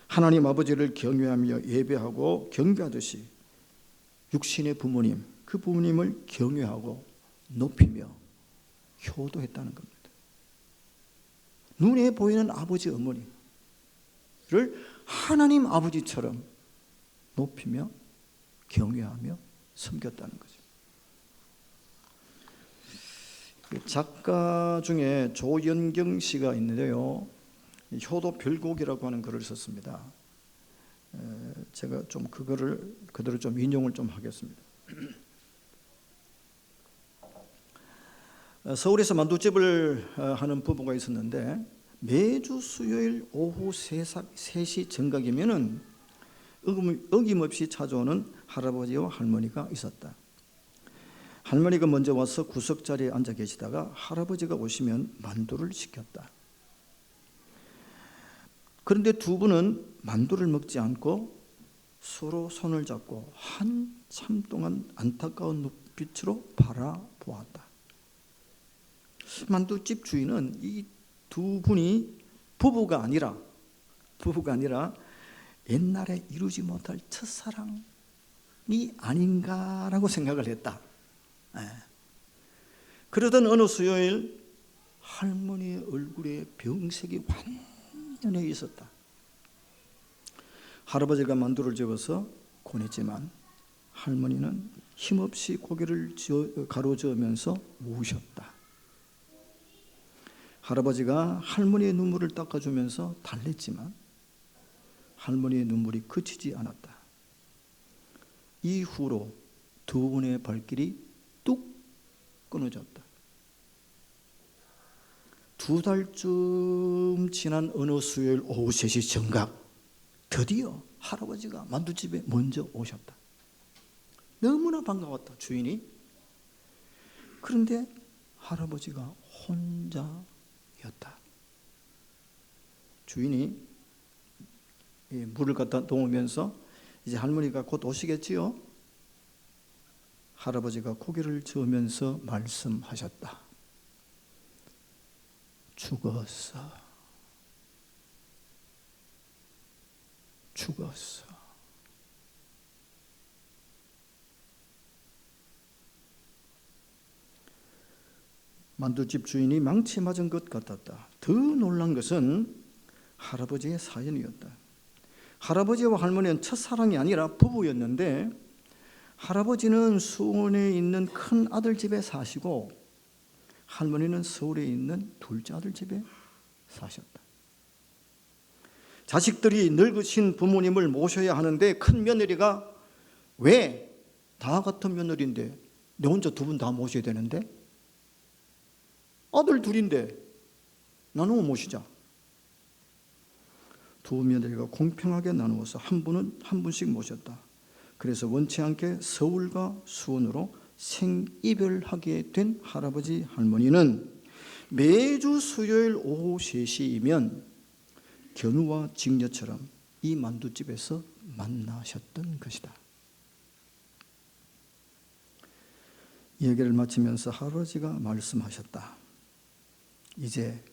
하나님 아버지를 경외하며 예배하고 경배하듯이 육신의 부모님, 그 부모님을 경외하고 높이며 효도했다는 겁니다. 눈에 보이는 아버지 어머니를 하나님 아버지처럼 높이며 경외하며 섬겼다는 거죠. 작가 중에 조연경 씨가 있는데요, 효도 별곡이라고 하는 글을 썼습니다. 제가 좀 그거를 그대로 좀 인용을 좀 하겠습니다. 서울에서 만두집을 하는 부부가 있었는데 매주 수요일 오후 3시 정각이면은 어김없이 찾아오는 할아버지와 할머니가 있었다. 할머니가 먼저 와서 구석자리에 앉아 계시다가 할아버지가 오시면 만두를 시켰다. 그런데 두 분은 만두를 먹지 않고 서로 손을 잡고 한참 동안 안타까운 눈빛으로 바라보았다. 만두집 주인은 이 두 분이 부부가 아니라 옛날에 이루지 못할 첫사랑이 아닌가라고 생각을 했다. 그러던 어느 수요일 할머니의 얼굴에 병색이 완전히 있었다. 할아버지가 만두를 집어서 권했지만 할머니는 힘없이 고개를 가로저으면서 우셨다. 할아버지가 할머니의 눈물을 닦아주면서 달랬지만 할머니의 눈물이 그치지 않았다. 이후로 두 분의 발길이 뚝 끊어졌다. 2달쯤 지난 어느 수요일 오후 3시 정각 드디어 할아버지가 만두집에 먼저 오셨다. 너무나 반가웠다, 주인이. 그런데 할아버지가 혼자였다. 주인이 물을 갖다 놓으면서 이제 할머니가 곧 오시겠지요? 할아버지가 고개를 저으면서 말씀하셨다. 죽었어. 죽었어. 만두집 주인이 망치 맞은 것 같았다. 더 놀란 것은 할아버지의 사연이었다. 할아버지와 할머니는 첫사랑이 아니라 부부였는데 할아버지는 수원에 있는 큰 아들 집에 사시고 할머니는 서울에 있는 둘째 아들 집에 사셨다. 자식들이 늙으신 부모님을 모셔야 하는데 큰 며느리가 왜 다 같은 며느리인데 내 혼자 2분 다 모셔야 되는데? 아들 2인데 나누어 모시자. 2 며느리가 공평하게 나누어서 한 분씩 모셨다. 그래서 원치 않게 서울과 수원으로 생이별하게 된 할아버지 할머니는 매주 수요일 오후 3시이면 견우와 직녀처럼 이 만두집에서 만나셨던 것이다. 이 얘기를 마치면서 할아버지가 말씀하셨다. 이제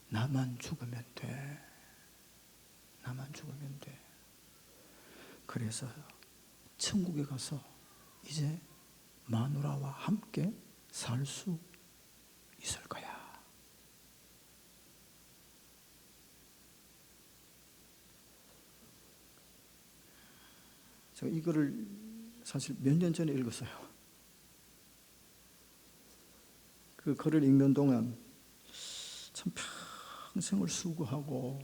나만 죽으면 돼. 나만 죽으면 돼. 그래서 천국에 가서 이제 마누라와 함께 살 수 있을 거야. 제가 이거를 사실 몇 년 전에 읽었어요. 그 글을 읽는 동안 참 평생을 수고하고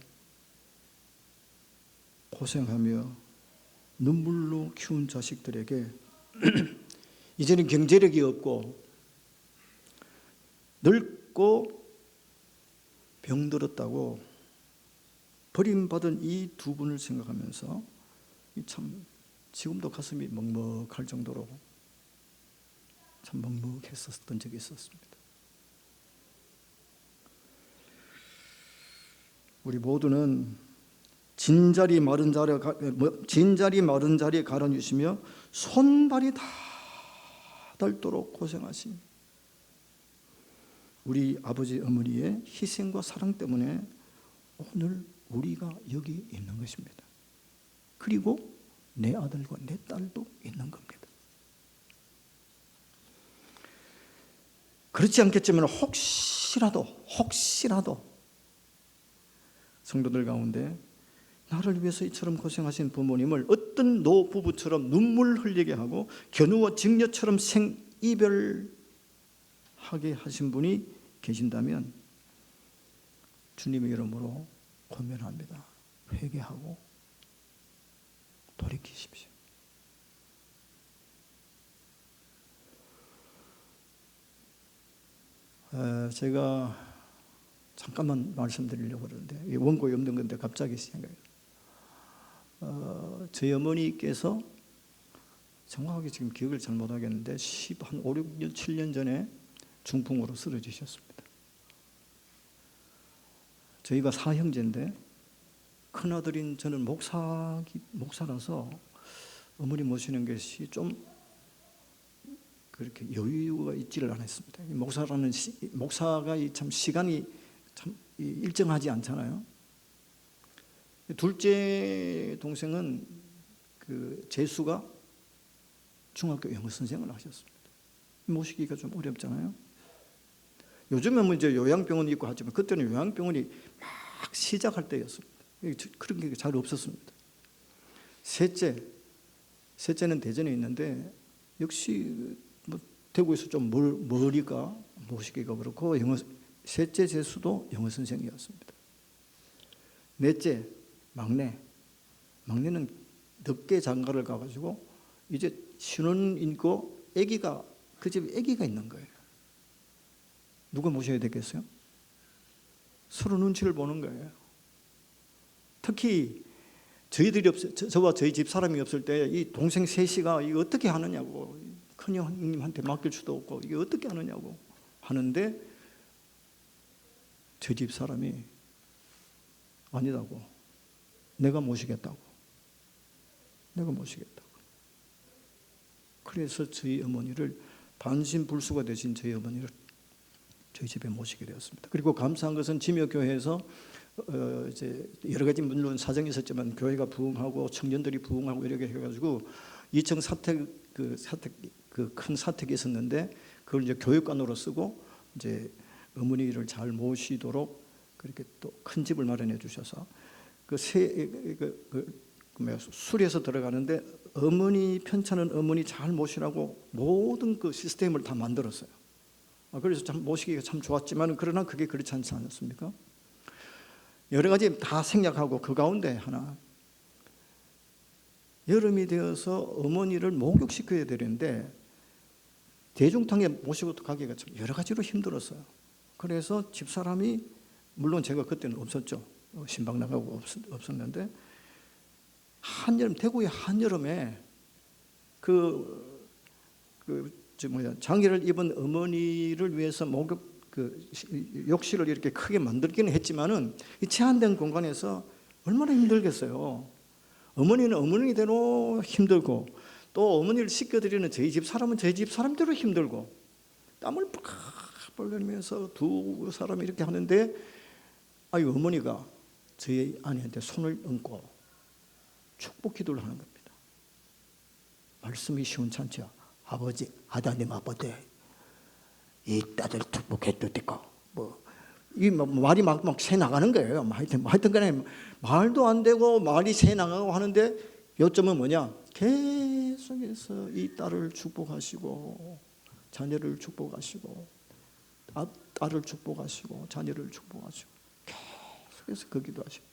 고생하며 눈물로 키운 자식들에게 이제는 경제력이 없고 늙고 병들었다고 버림받은 이 2분을 생각하면서 참 지금도 가슴이 먹먹할 정도로 참 먹먹했었던 적이 있었습니다. 우리 모두는 진자리 마른 자리에 가라앉으시며 손발이 다 닳도록 고생하신 우리 아버지 어머니의 희생과 사랑 때문에 오늘 우리가 여기 있는 것입니다. 그리고 내 아들과 내 딸도 있는 겁니다. 그렇지 않겠지만 혹시라도 성도들 가운데 나를 위해서 이처럼 고생하신 부모님을 어떤 노부부처럼 눈물 흘리게 하고 견우와 직녀처럼 생이별하게 하신 분이 계신다면 주님의 이름으로 권면합니다. 회개하고 돌이키십시오. 제가 잠깐만 말씀드리려고 그러는데 원고에 없는 건데 갑자기 생각이 저희 어머니께서 정확하게 지금 기억을 잘 못하겠는데 한 5, 6년, 7년 전에 중풍으로 쓰러지셨습니다. 저희가 4형제인데 큰아들인 저는 목사라서 어머니 모시는 것이 좀 그렇게 여유가 있지를 않았습니다. 목사가 참 시간이 참 일정하지 않잖아요. 둘째 동생은 그 재수가 중학교 영어 선생을 하셨습니다. 모시기가 좀 어렵잖아요. 요즘은 이제 요양병원이 있고 하지만 그때는 요양병원이 막 시작할 때였습니다. 그런 게 잘 없었습니다. 셋째는 대전에 있는데 역시 뭐 대구에서 좀 멀으니까 모시기가 그렇고 셋째 재수도 영어 선생이었습니다. 넷째 막내는 늦게 장가를 가가지고 이제 신혼 있고 아기가 그 집에 아기가 있는 거예요. 누가 모셔야 되겠어요? 서로 눈치를 보는 거예요. 특히 저와 저희 집 사람이 없을 때 이 동생 셋이가 이거 어떻게 하느냐고, 큰형님한테 맡길 수도 없고 이게 어떻게 하느냐고 하는데 저희 집 사람이 아니다고, 내가 모시겠다고. 그래서 저희 어머니를, 반신불수가 되신 저희 어머니를 저희 집에 모시게 되었습니다. 그리고 감사한 것은 지묘교회에서 이제 여러 가지 물론 사정이 있었지만 교회가 부흥하고 청년들이 부흥하고 이렇게 해가지고 2층 큰 사택이 있었는데 그걸 이제 교육관으로 쓰고 이제 어머니를 잘 모시도록 그렇게 또 큰 집을 마련해 주셔서 수리해서 들어가는데 어머니 편찮은 어머니 잘 모시라고 모든 그 시스템을 다 만들었어요. 그래서 참 모시기가 참 좋았지만 그러나 그게 그렇지 않지 않았습니까? 여러 가지 다 생략하고 그 가운데 하나, 여름이 되어서 어머니를 목욕시켜야 되는데 대중탕에 모시고 가기가 참 여러 가지로 힘들었어요. 그래서 집사람이, 물론 제가 그때는 없었죠. 신방 나가고 없었는데 한여름, 대구의 한여름에 장애를 입은 어머니를 위해서 욕실을 이렇게 크게 만들기는 했지만은 이 제한된 공간에서 얼마나 힘들겠어요. 어머니는 어머니대로 힘들고 또 어머니를 씻겨드리는 저희 집 사람은 저희 집 사람대로 힘들고 땀을 뻘뻘 흘리면서 두 사람이 이렇게 하는데 어머니가 저희 아내한테 손을 얹고 축복 기도를 하는 겁니다. 말씀이 시원찮죠. 아버지, 하나님 아버지, 이 딸을 축복해도 되고, 이 말이 막 새 나가는 거예요. 하여튼 간에 말도 안 되고 말이 새 나가고 하는데 요점은 뭐냐? 계속해서 이 딸을 축복하시고 자녀를 축복하시고 딸을 축복하시고 자녀를 축복하시고 계속해서 그 기도하시고.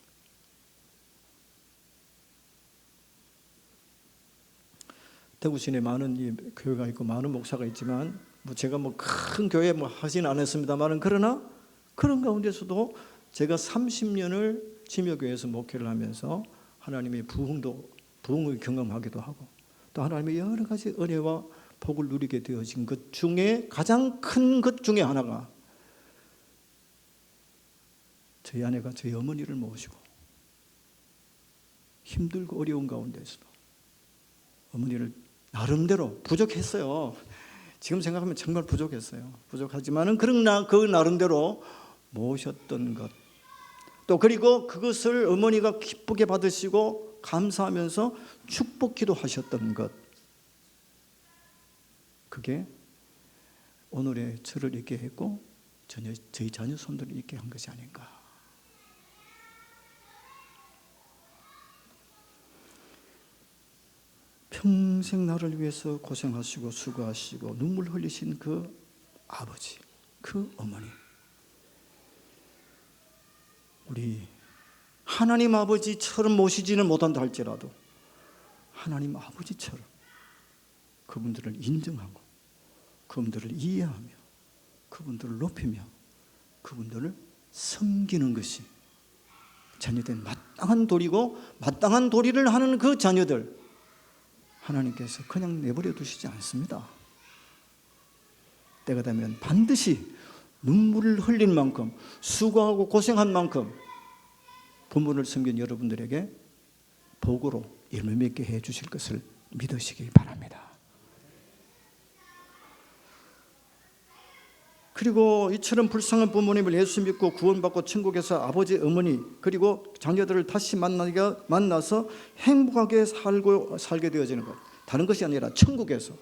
대구 시내에 많은 교회가 있고 많은 목사가 있지만 제가 큰 교회 하지는 않았습니다만 그러나 그런 가운데서도 제가 30년을 지묘교회에서 목회를 하면서 하나님의 부흥을 경험하기도 하고 또 하나님의 여러 가지 은혜와 복을 누리게 되어진 것 중에 가장 큰 것 중에 하나가 저희 아내가 저희 어머니를 모시고 힘들고 어려운 가운데서도 어머니를 나름대로 부족했어요. 지금 생각하면 정말 부족했어요. 부족하지만은 그 나름대로 모셨던 것. 또 그리고 그것을 어머니가 기쁘게 받으시고 감사하면서 축복기도 하셨던 것. 그게 오늘의 저를 있게 했고 저희 자녀 손들을 있게 한 것이 아닌가. 평생 나를 위해서 고생하시고 수고하시고 눈물 흘리신 그 아버지, 그 어머니, 우리 하나님 아버지처럼 모시지는 못한다 할지라도 하나님 아버지처럼 그분들을 인정하고 그분들을 이해하며 그분들을 높이며 그분들을 섬기는 것이 자녀들 마땅한 도리고 마땅한 도리를 하는 그 자녀들 하나님께서 그냥 내버려 두시지 않습니다. 때가 되면 반드시 눈물을 흘린 만큼 수고하고 고생한 만큼 부모를 섬긴 여러분들에게 복으로 열매맺게 해 주실 것을 믿으시기 바랍니다. 그리고 이처럼 불쌍한 부모님을 예수 믿고 구원받고 천국에서 아버지, 어머니 그리고 자녀들을 다시 만나서 행복하게 살게 되어지는 것, 다른 것이 아니라 천국에서,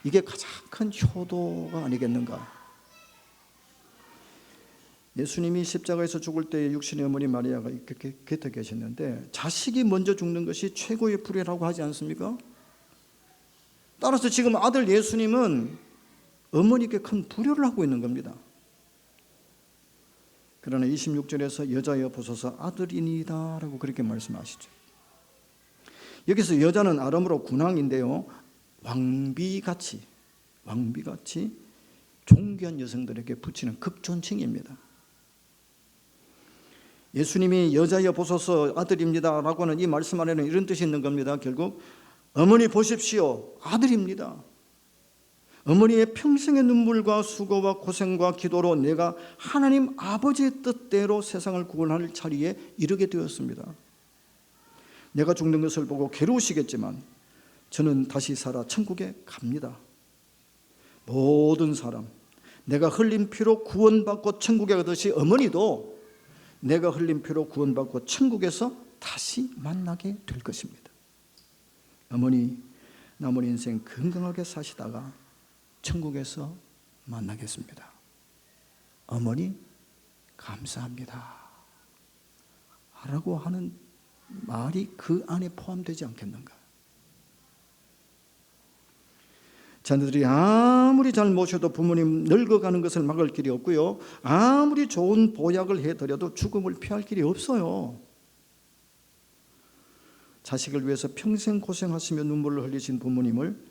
이게 가장 큰 효도가 아니겠는가. 예수님이 십자가에서 죽을 때 육신의 어머니 마리아가 이렇게 곁에 계셨는데 자식이 먼저 죽는 것이 최고의 불의라고 하지 않습니까? 따라서 지금 아들 예수님은 어머니께 큰 불효를 하고 있는 겁니다. 그러나 26절에서 여자여 보소서 아들이니이다 라고 그렇게 말씀하시죠. 여기서 여자는 아람어로 군왕인데요, 왕비같이 왕비같이 존귀한 여성들에게 붙이는 극존칭입니다. 예수님이 여자여 보소서 아들입니다 라고 하는 이 말씀 안에는 이런 뜻이 있는 겁니다. 결국 어머니 보십시오, 아들입니다. 어머니의 평생의 눈물과 수고와 고생과 기도로 내가 하나님 아버지의 뜻대로 세상을 구원할 자리에 이르게 되었습니다. 내가 죽는 것을 보고 괴로우시겠지만 저는 다시 살아 천국에 갑니다. 모든 사람, 내가 흘린 피로 구원받고 천국에 가듯이 어머니도 내가 흘린 피로 구원받고 천국에서 다시 만나게 될 것입니다. 어머니, 남은 인생 건강하게 사시다가 천국에서 만나겠습니다. 어머니 감사합니다 라고 하는 말이 그 안에 포함되지 않겠는가? 자녀들이 아무리 잘 모셔도 부모님 늙어가는 것을 막을 길이 없고요, 아무리 좋은 보약을 해드려도 죽음을 피할 길이 없어요. 자식을 위해서 평생 고생하시며 눈물을 흘리신 부모님을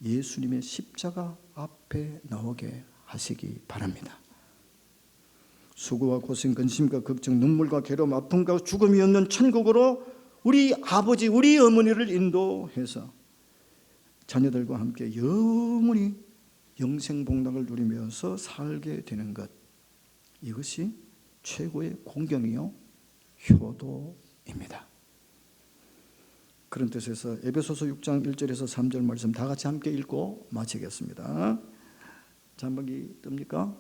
예수님의 십자가 앞에 나오게 하시기 바랍니다. 수고와 고생, 근심과 걱정, 눈물과 괴로움, 아픔과 죽음이 없는 천국으로 우리 아버지, 우리 어머니를 인도해서 자녀들과 함께 영원히 영생복락을 누리면서 살게 되는 것, 이것이 최고의 공경이요 효도입니다. 그런 뜻에서 에베소서 6장 1절에서 3절 말씀 다 같이 함께 읽고 마치겠습니다. 잠박이 뜹니까?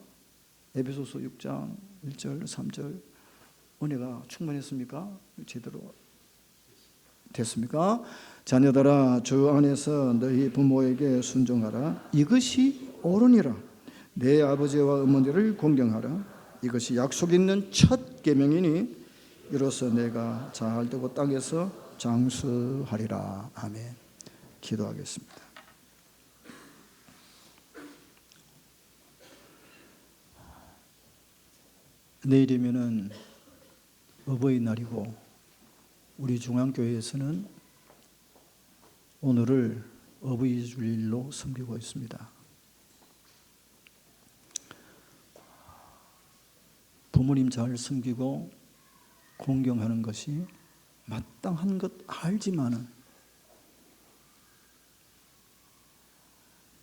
에베소서 6장 1절 3절 은혜가 충만했습니까? 제대로 됐습니까? 자녀들아 주 안에서 너희 부모에게 순종하라. 이것이 옳으니라. 내 아버지와 어머니를 공경하라. 이것이 약속 있는 첫 계명이니 이로써 내가 잘되고 땅에서 장수하리라. 아멘. 기도하겠습니다. 내일이면은 어버이날이고 우리 중앙교회에서는 오늘을 어버이 주일로 섬기고 있습니다. 부모님 잘 섬기고 공경하는 것이 마땅한 것 알지만은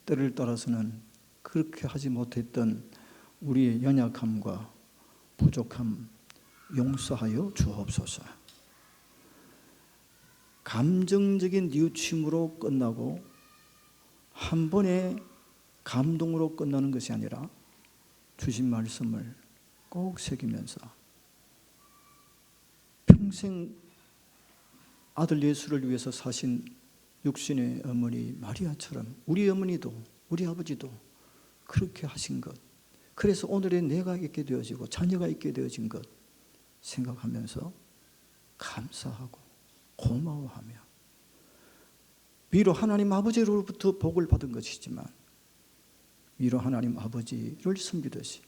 때를 따라서는 그렇게 하지 못했던 우리의 연약함과 부족함 용서하여 주옵소서. 감정적인 뉘우침으로 끝나고 한 번의 감동으로 끝나는 것이 아니라 주신 말씀을 꼭 새기면서 평생 아들 예수를 위해서 사신 육신의 어머니 마리아처럼 우리 어머니도 우리 아버지도 그렇게 하신 것, 그래서 오늘의 내가 있게 되어지고 자녀가 있게 되어진 것 생각하면서 감사하고 고마워하며 위로 하나님 아버지로부터 복을 받은 것이지만 위로 하나님 아버지를 섬기듯이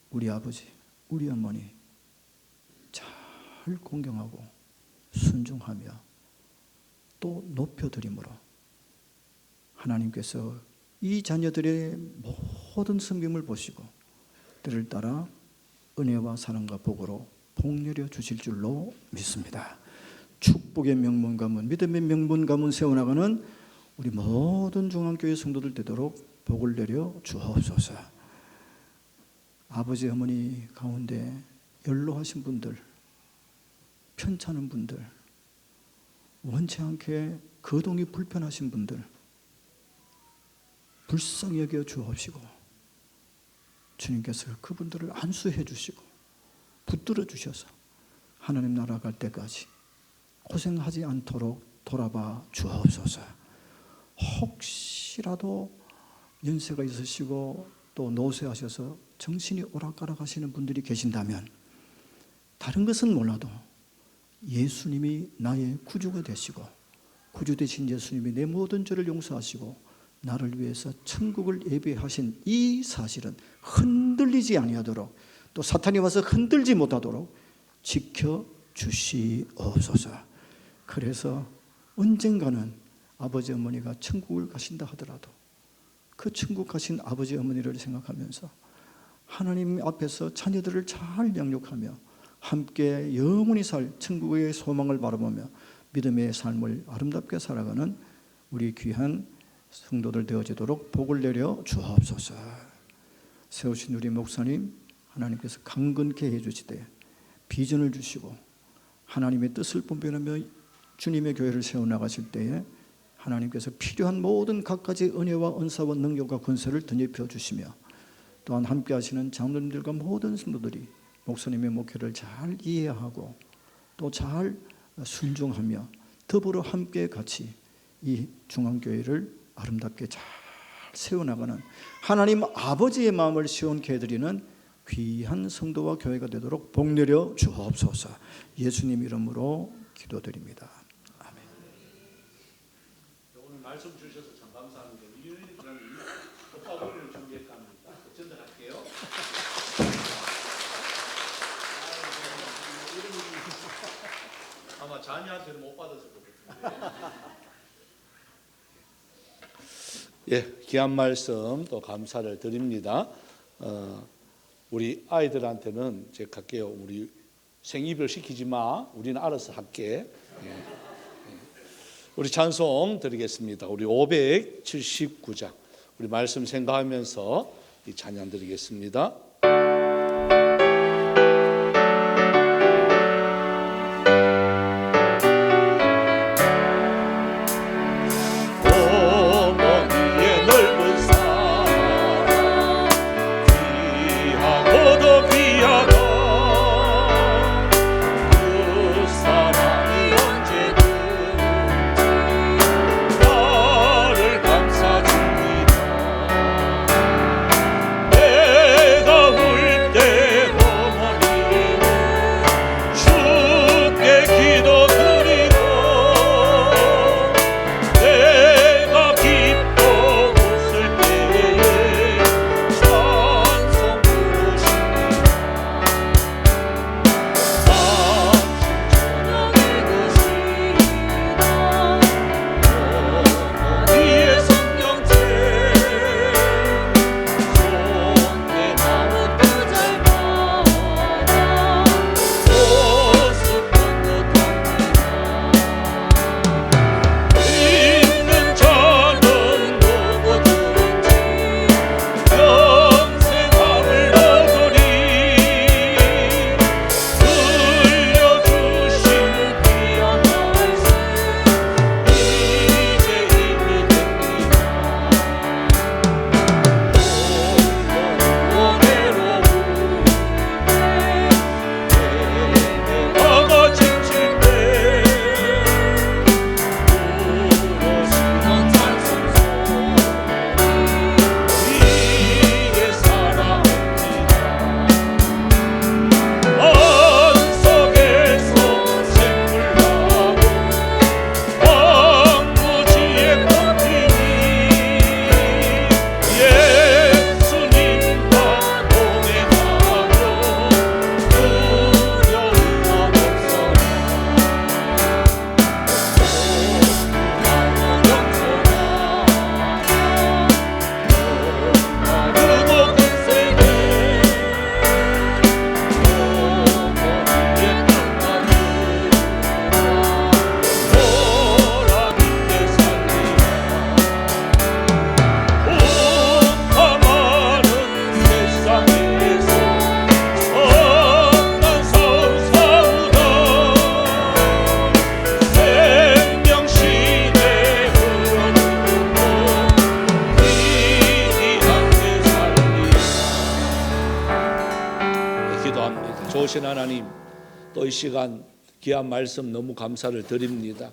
우리 아버지, 우리 어머니 잘 공경하고 순종하며 또 높여드림으로 하나님께서 이 자녀들의 모든 섬김을 보시고 때를 따라 은혜와 사랑과 복으로 복내려 주실 줄로 믿습니다. 축복의 명문 가문, 믿음의 명문 가문 세워나가는 우리 모든 중앙교회 성도들 되도록 복을 내려 주옵소서. 아버지 어머니 가운데 연로하신 분들, 편찮은 분들, 원치 않게 거동이 불편하신 분들 불쌍히 여겨 주옵시고 주님께서 그분들을 안수해 주시고 붙들어 주셔서 하나님 나라 갈 때까지 고생하지 않도록 돌아봐 주옵소서. 혹시라도 연세가 있으시고 또 노쇠하셔서 정신이 오락가락 하시는 분들이 계신다면 다른 것은 몰라도 예수님이 나의 구주가 되시고 구주 되신 예수님이 내 모든 죄를 용서하시고 나를 위해서 천국을 예비하신 이 사실은 흔들리지 아니하도록 또 사탄이 와서 흔들지 못하도록 지켜주시옵소서. 그래서 언젠가는 아버지 어머니가 천국을 가신다 하더라도 그 천국하신 아버지 어머니를 생각하면서 하나님 앞에서 자녀들을 잘 양육하며 함께 영원히 살 천국의 소망을 바라보며 믿음의 삶을 아름답게 살아가는 우리 귀한 성도들 되어지도록 복을 내려 주옵소서. 세우신 우리 목사님 하나님께서 강건케 해주시되 비전을 주시고 하나님의 뜻을 분별하며 주님의 교회를 세워나가실 때에 하나님께서 필요한 모든 갖가지 은혜와 은사와 능력과 권세를 덧입혀 주시며 또한 함께 하시는 장로님들과 모든 성도들이 목사님의 목회를 잘 이해하고 또 잘 순종하며 더불어 함께 같이 이 중앙교회를 아름답게 잘 세워나가는 하나님 아버지의 마음을 시원케 해드리는 귀한 성도와 교회가 되도록 복 내려 주옵소서. 예수님 이름으로 기도드립니다. 아멘. 오늘 말씀 주셔서 참 감사합니다. 이은희 부장님 독박을 준비했다 합니다. 전달할게요. 아마 자녀한테는 못 받았을 것 같은데. 예, 귀한 말씀 또 감사를 드립니다. 우리 아이들한테는 제가 갈게요. 우리 생이별 시키지 마. 우리는 알아서 할게. 예. 우리 찬송 드리겠습니다. 우리 579장. 우리 말씀 생각하면서 이 찬양 드리겠습니다. 좋으신 하나님, 또 이 시간 귀한 말씀 너무 감사를 드립니다.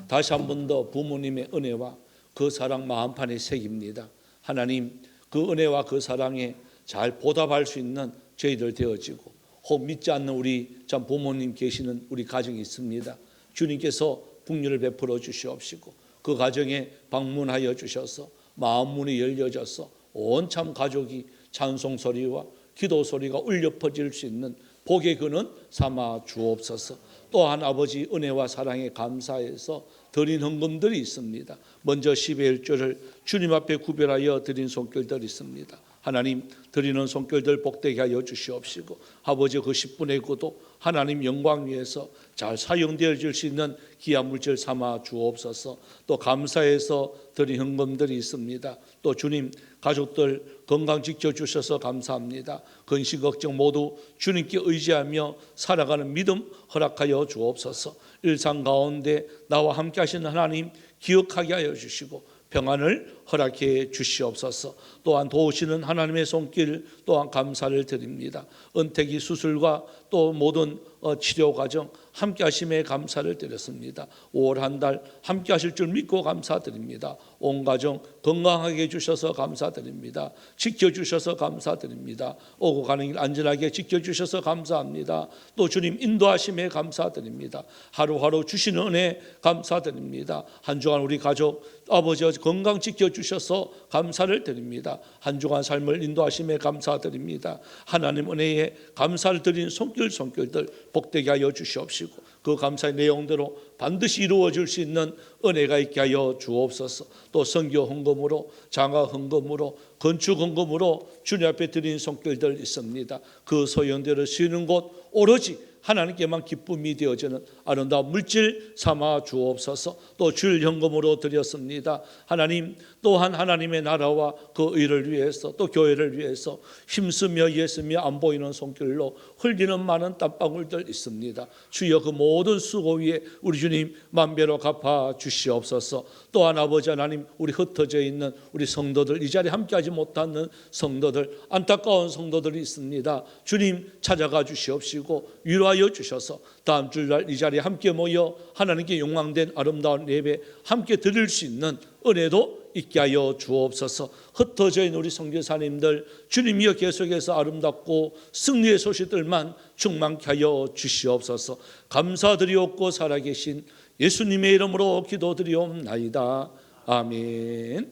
다시 한 번 더 부모님의 은혜와 그 사랑 마음판에 새깁니다. 하나님, 그 은혜와 그 사랑에 잘 보답할 수 있는 저희들 되어지고, 혹 믿지 않는 우리 참 부모님 계시는 우리 가정이 있습니다. 주님께서 긍휼을 베풀어 주시옵시고 그 가정에 방문하여 주셔서 마음 문이 열려져서 온 참 가족이 찬송 소리와 기도 소리가 울려 퍼질 수 있는 복의 근원 삼아 주옵소서. 또한 아버지 은혜와 사랑에 감사해서 드린 헌금들이 있습니다. 먼저 10의 1조를 주님 앞에 구별하여 드린 손길들이 있습니다. 하나님 드리는 손길들 복되게 하여 주시옵시고 아버지 그 10분의 9도 하나님 영광 위해서 잘 사용되어질 수 있는 귀한 물질 삼아 주옵소서. 또 감사해서 드린 헌금들이 있습니다. 또 주님 가족들 건강 지켜주셔서 감사합니다. 근심 걱정 모두 주님께 의지하며 살아가는 믿음 허락하여 주옵소서. 일상 가운데 나와 함께 하시는 하나님 기억하게 하여 주시고 평안을 허락해 주시옵소서. 또한 도우시는 하나님의 손길 또한 감사를 드립니다. 은퇴기 수술과 또 모든 치료 과정 함께 하심에 감사를 드렸습니다. 5월 한 달 함께 하실 줄 믿고 감사드립니다. 온 가정 건강하게 해주셔서 감사드립니다. 지켜주셔서 감사드립니다. 오고 가는 길 안전하게 지켜주셔서 감사합니다. 또 주님 인도하심에 감사드립니다. 하루하루 주시는 은혜 감사드립니다. 한 주간 우리 가족 아버지 건강 지켜주셔서 감사를 드립니다. 한 주간 삶을 인도하심에 감사드립니다. 하나님 은혜에 감사를 드린 손길들 복되게 하여 주시옵시고 그 감사의 내용대로 반드시 이루어질 수 있는 은혜가 있게 하여 주옵소서. 또 선교 헌금으로 장학 헌금으로 건축 헌금으로 주님 앞에 드린 손길들 있습니다. 그 소연대로 쓰이는 곳 오로지 하나님께만 기쁨이 되어지는 아름다운 물질 삼아 주옵소서. 또 주일 현금으로 드렸습니다. 하나님 또한 하나님의 나라와 그 의를 위해서 또 교회를 위해서 힘쓰며 애쓰며 안 보이는 손길로 흘리는 많은 땀방울들 있습니다. 주여 그 모든 수고 위에 우리 주님 만배로 갚아 주시옵소서. 또한 아버지 하나님 우리 흩어져 있는 우리 성도들 이 자리에 함께하지 못하는 성도들 안타까운 성도들이 있습니다. 주님 찾아가 주시옵시고 위로하여 주셔서 다음 주일날 이 자리에 함께 모여 하나님께 영광된 아름다운 예배 함께 드릴 수 있는 은혜도 있게 하여 주옵소서. 흩어져 있는 우리 선교사님들 주님이여 계속해서 아름답고 승리의 소식들만 충만케 하여 주시옵소서. 감사드리옵고 살아계신 예수님의 이름으로 기도드리옵나이다. 아멘.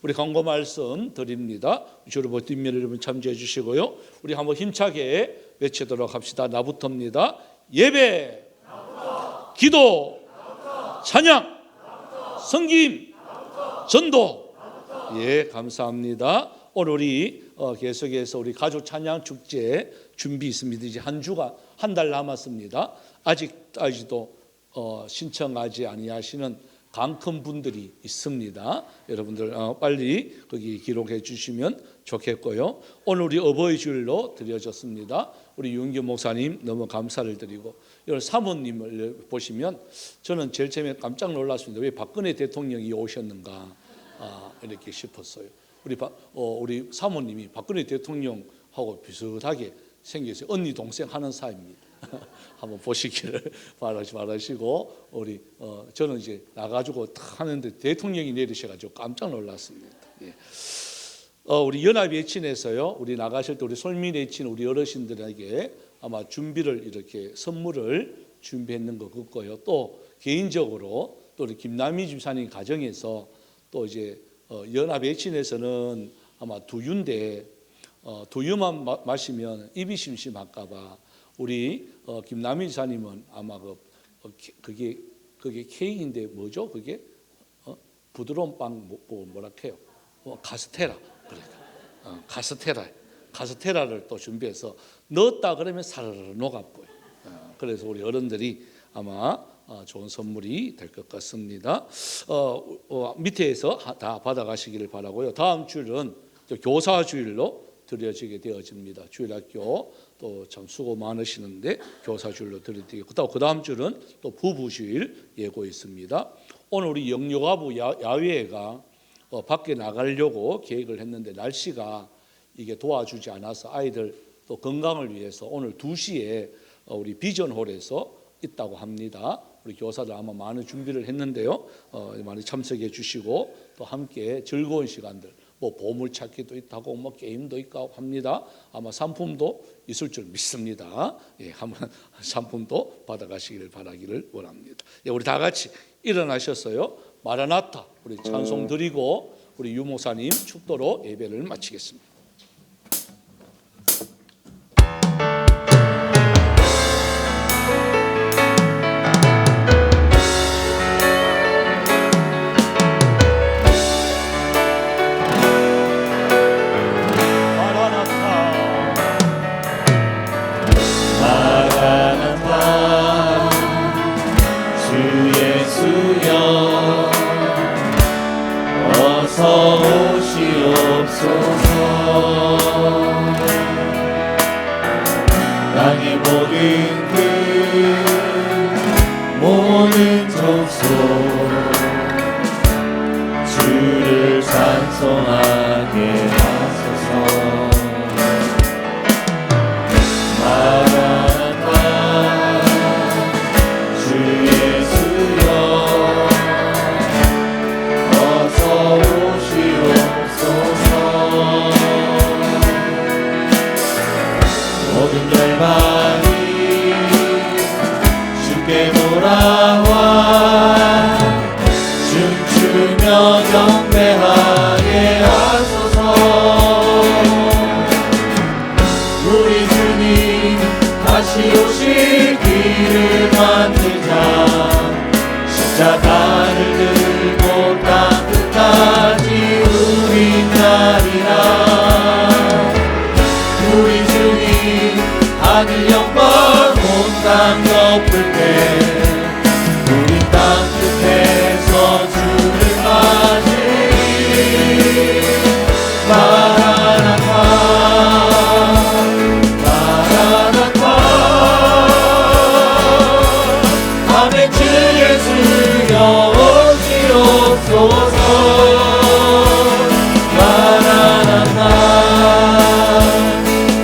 우리 광고 말씀 드립니다. 주로 뒷면에 여러분 참조해 주시고요. 우리 한번 힘차게 외치도록 합시다. 나부터입니다. 예배, 기도, 찬양, 성김, 전도. 예, 감사합니다. 오늘 우리 계속해서 우리 가족 찬양 축제 준비 있습니다. 이제 한 주가 한 달 남았습니다. 아직도 신청하지 아니하시는 강큰 분들이 있습니다. 여러분들 빨리 거기 기록해 주시면 좋겠고요. 오늘 우리 어버이 주일로 드려졌습니다. 우리 윤규 목사님 너무 감사를 드리고 여기 사모님을 보시면 저는 제일 처음에 깜짝 놀랐습니다. 왜 박근혜 대통령이 오셨는가 이렇게 싶었어요. 우리 사모님이 박근혜 대통령하고 비슷하게 생겼어요. 언니 동생 하는 사이입니다. 한번 보시기를 바라시고 우리 저는 이제 나가지고 탁 하는데 대통령이 내리셔가지고 깜짝 놀랐습니다. 예. 우리 연합예친에서요. 우리 나가실 때 우리 솔미예친 우리 어르신들에게 아마 준비를 이렇게 선물을 준비했는 것 같고요. 또 개인적으로 또 우리 김남희 집사님 가정에서 또 이제 연합예친에서는 아마 두유인데 두유만 마시면 입이 심심할까봐 우리 김남희 지사님은 아마 그게 케이크인데 뭐죠? 그게 부드러운 빵 뭐라 해요? 카스테라. 그러니까 카스테라를 또 준비해서 넣었다 그러면 사르르 녹아버려요. 그래서 우리 어른들이 아마 좋은 선물이 될 것 같습니다. 밑에서 다 받아가시기를 바라고요. 다음 주일은 교사 주일로 드려지게 되어집니다. 주일학교 또 참 수고 많으시는데 교사 주일로 드리고 그 다음 주는 또 부부 주일 예고 있습니다. 오늘 우리 영유아부 야외가 밖에 나가려고 계획을 했는데 날씨가 이게 도와주지 않아서 아이들 또 건강을 위해서 오늘 2시에 우리 비전홀에서 있다고 합니다. 우리 교사들 아마 많은 준비를 했는데요. 많이 참석해 주시고 또 함께 즐거운 시간들 뭐 보물찾기도 있다고 뭐 게임도 있고 합니다. 아마 상품도 있을 줄 믿습니다. 예, 한번 상품도 받아가시기를 바라기를 원합니다. 예, 우리 다 같이 일어나셨어요. 마라나타 우리 찬송 드리고 우리 유 목사님 축도로 예배를 마치겠습니다. 땅의 모든 끝 모든 족속 주를 찬송하게 하소서. 마라나타 주 예수여 어서 오시옵소서. 모든 열방이 주께 돌아와 춤추며 경배하게 하소서. 우리 주님 다시 오실 길을 만들자. 십자가를 들고 땅 끝까지 우린 가리라. 우리 주님 하늘 영광 온 땅 덮을 때 우리 땅 끝에서 주를 맞으리. 마라나타 마라나타 아멘. 주 예수여 오시옵소서. 마라나타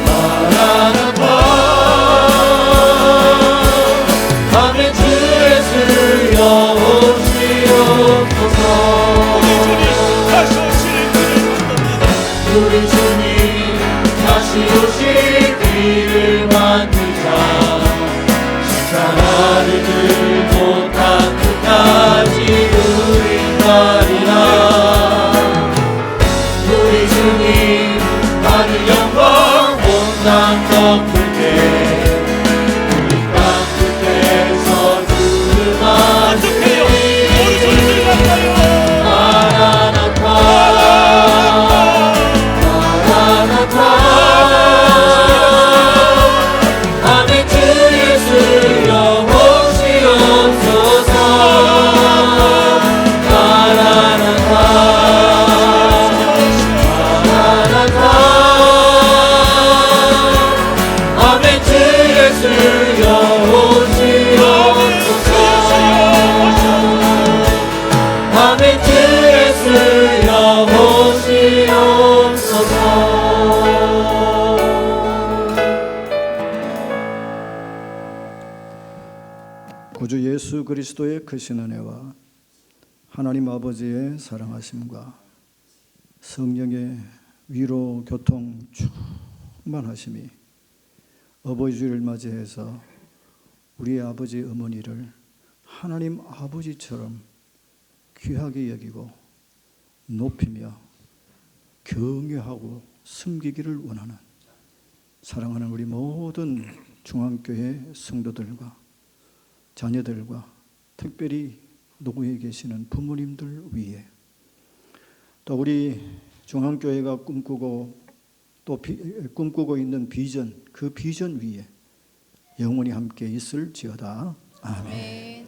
마라나타 아멘. 주 예수여 오시옵소서. 우리 주님 다시 오실 길을 만들자. 십자가를 들고 땅 끝까지 우린 가리라. 우리 주님 하늘 영광 온 땅 덮을 때 우리 땅 끝에서 주를 맞으리. 마라나타 마라나타 아멘. 주 예수여 오시옵소서. 마라나타 마라나타 아멘. 주 예수여 오시옵소서. 아멘. 주 예수여 오시옵소서. 구주 예수 그리스도의 크신 은혜와 하나님 아버지의 사랑하심과 성령의 위로 교통 충만하심이 어버이 주를 맞이해서 우리 아버지 어머니를 하나님 아버지처럼 귀하게 여기고 높이며 경외하고 섬기기를 원하는 사랑하는 우리 모든 중앙교회 성도들과 자녀들과 특별히 노구에 계시는 부모님들 위에 또 우리 중앙교회가 꿈꾸고 또 꿈꾸고 있는 비전, 그 비전 위에 영원히 함께 있을지어다. 아멘.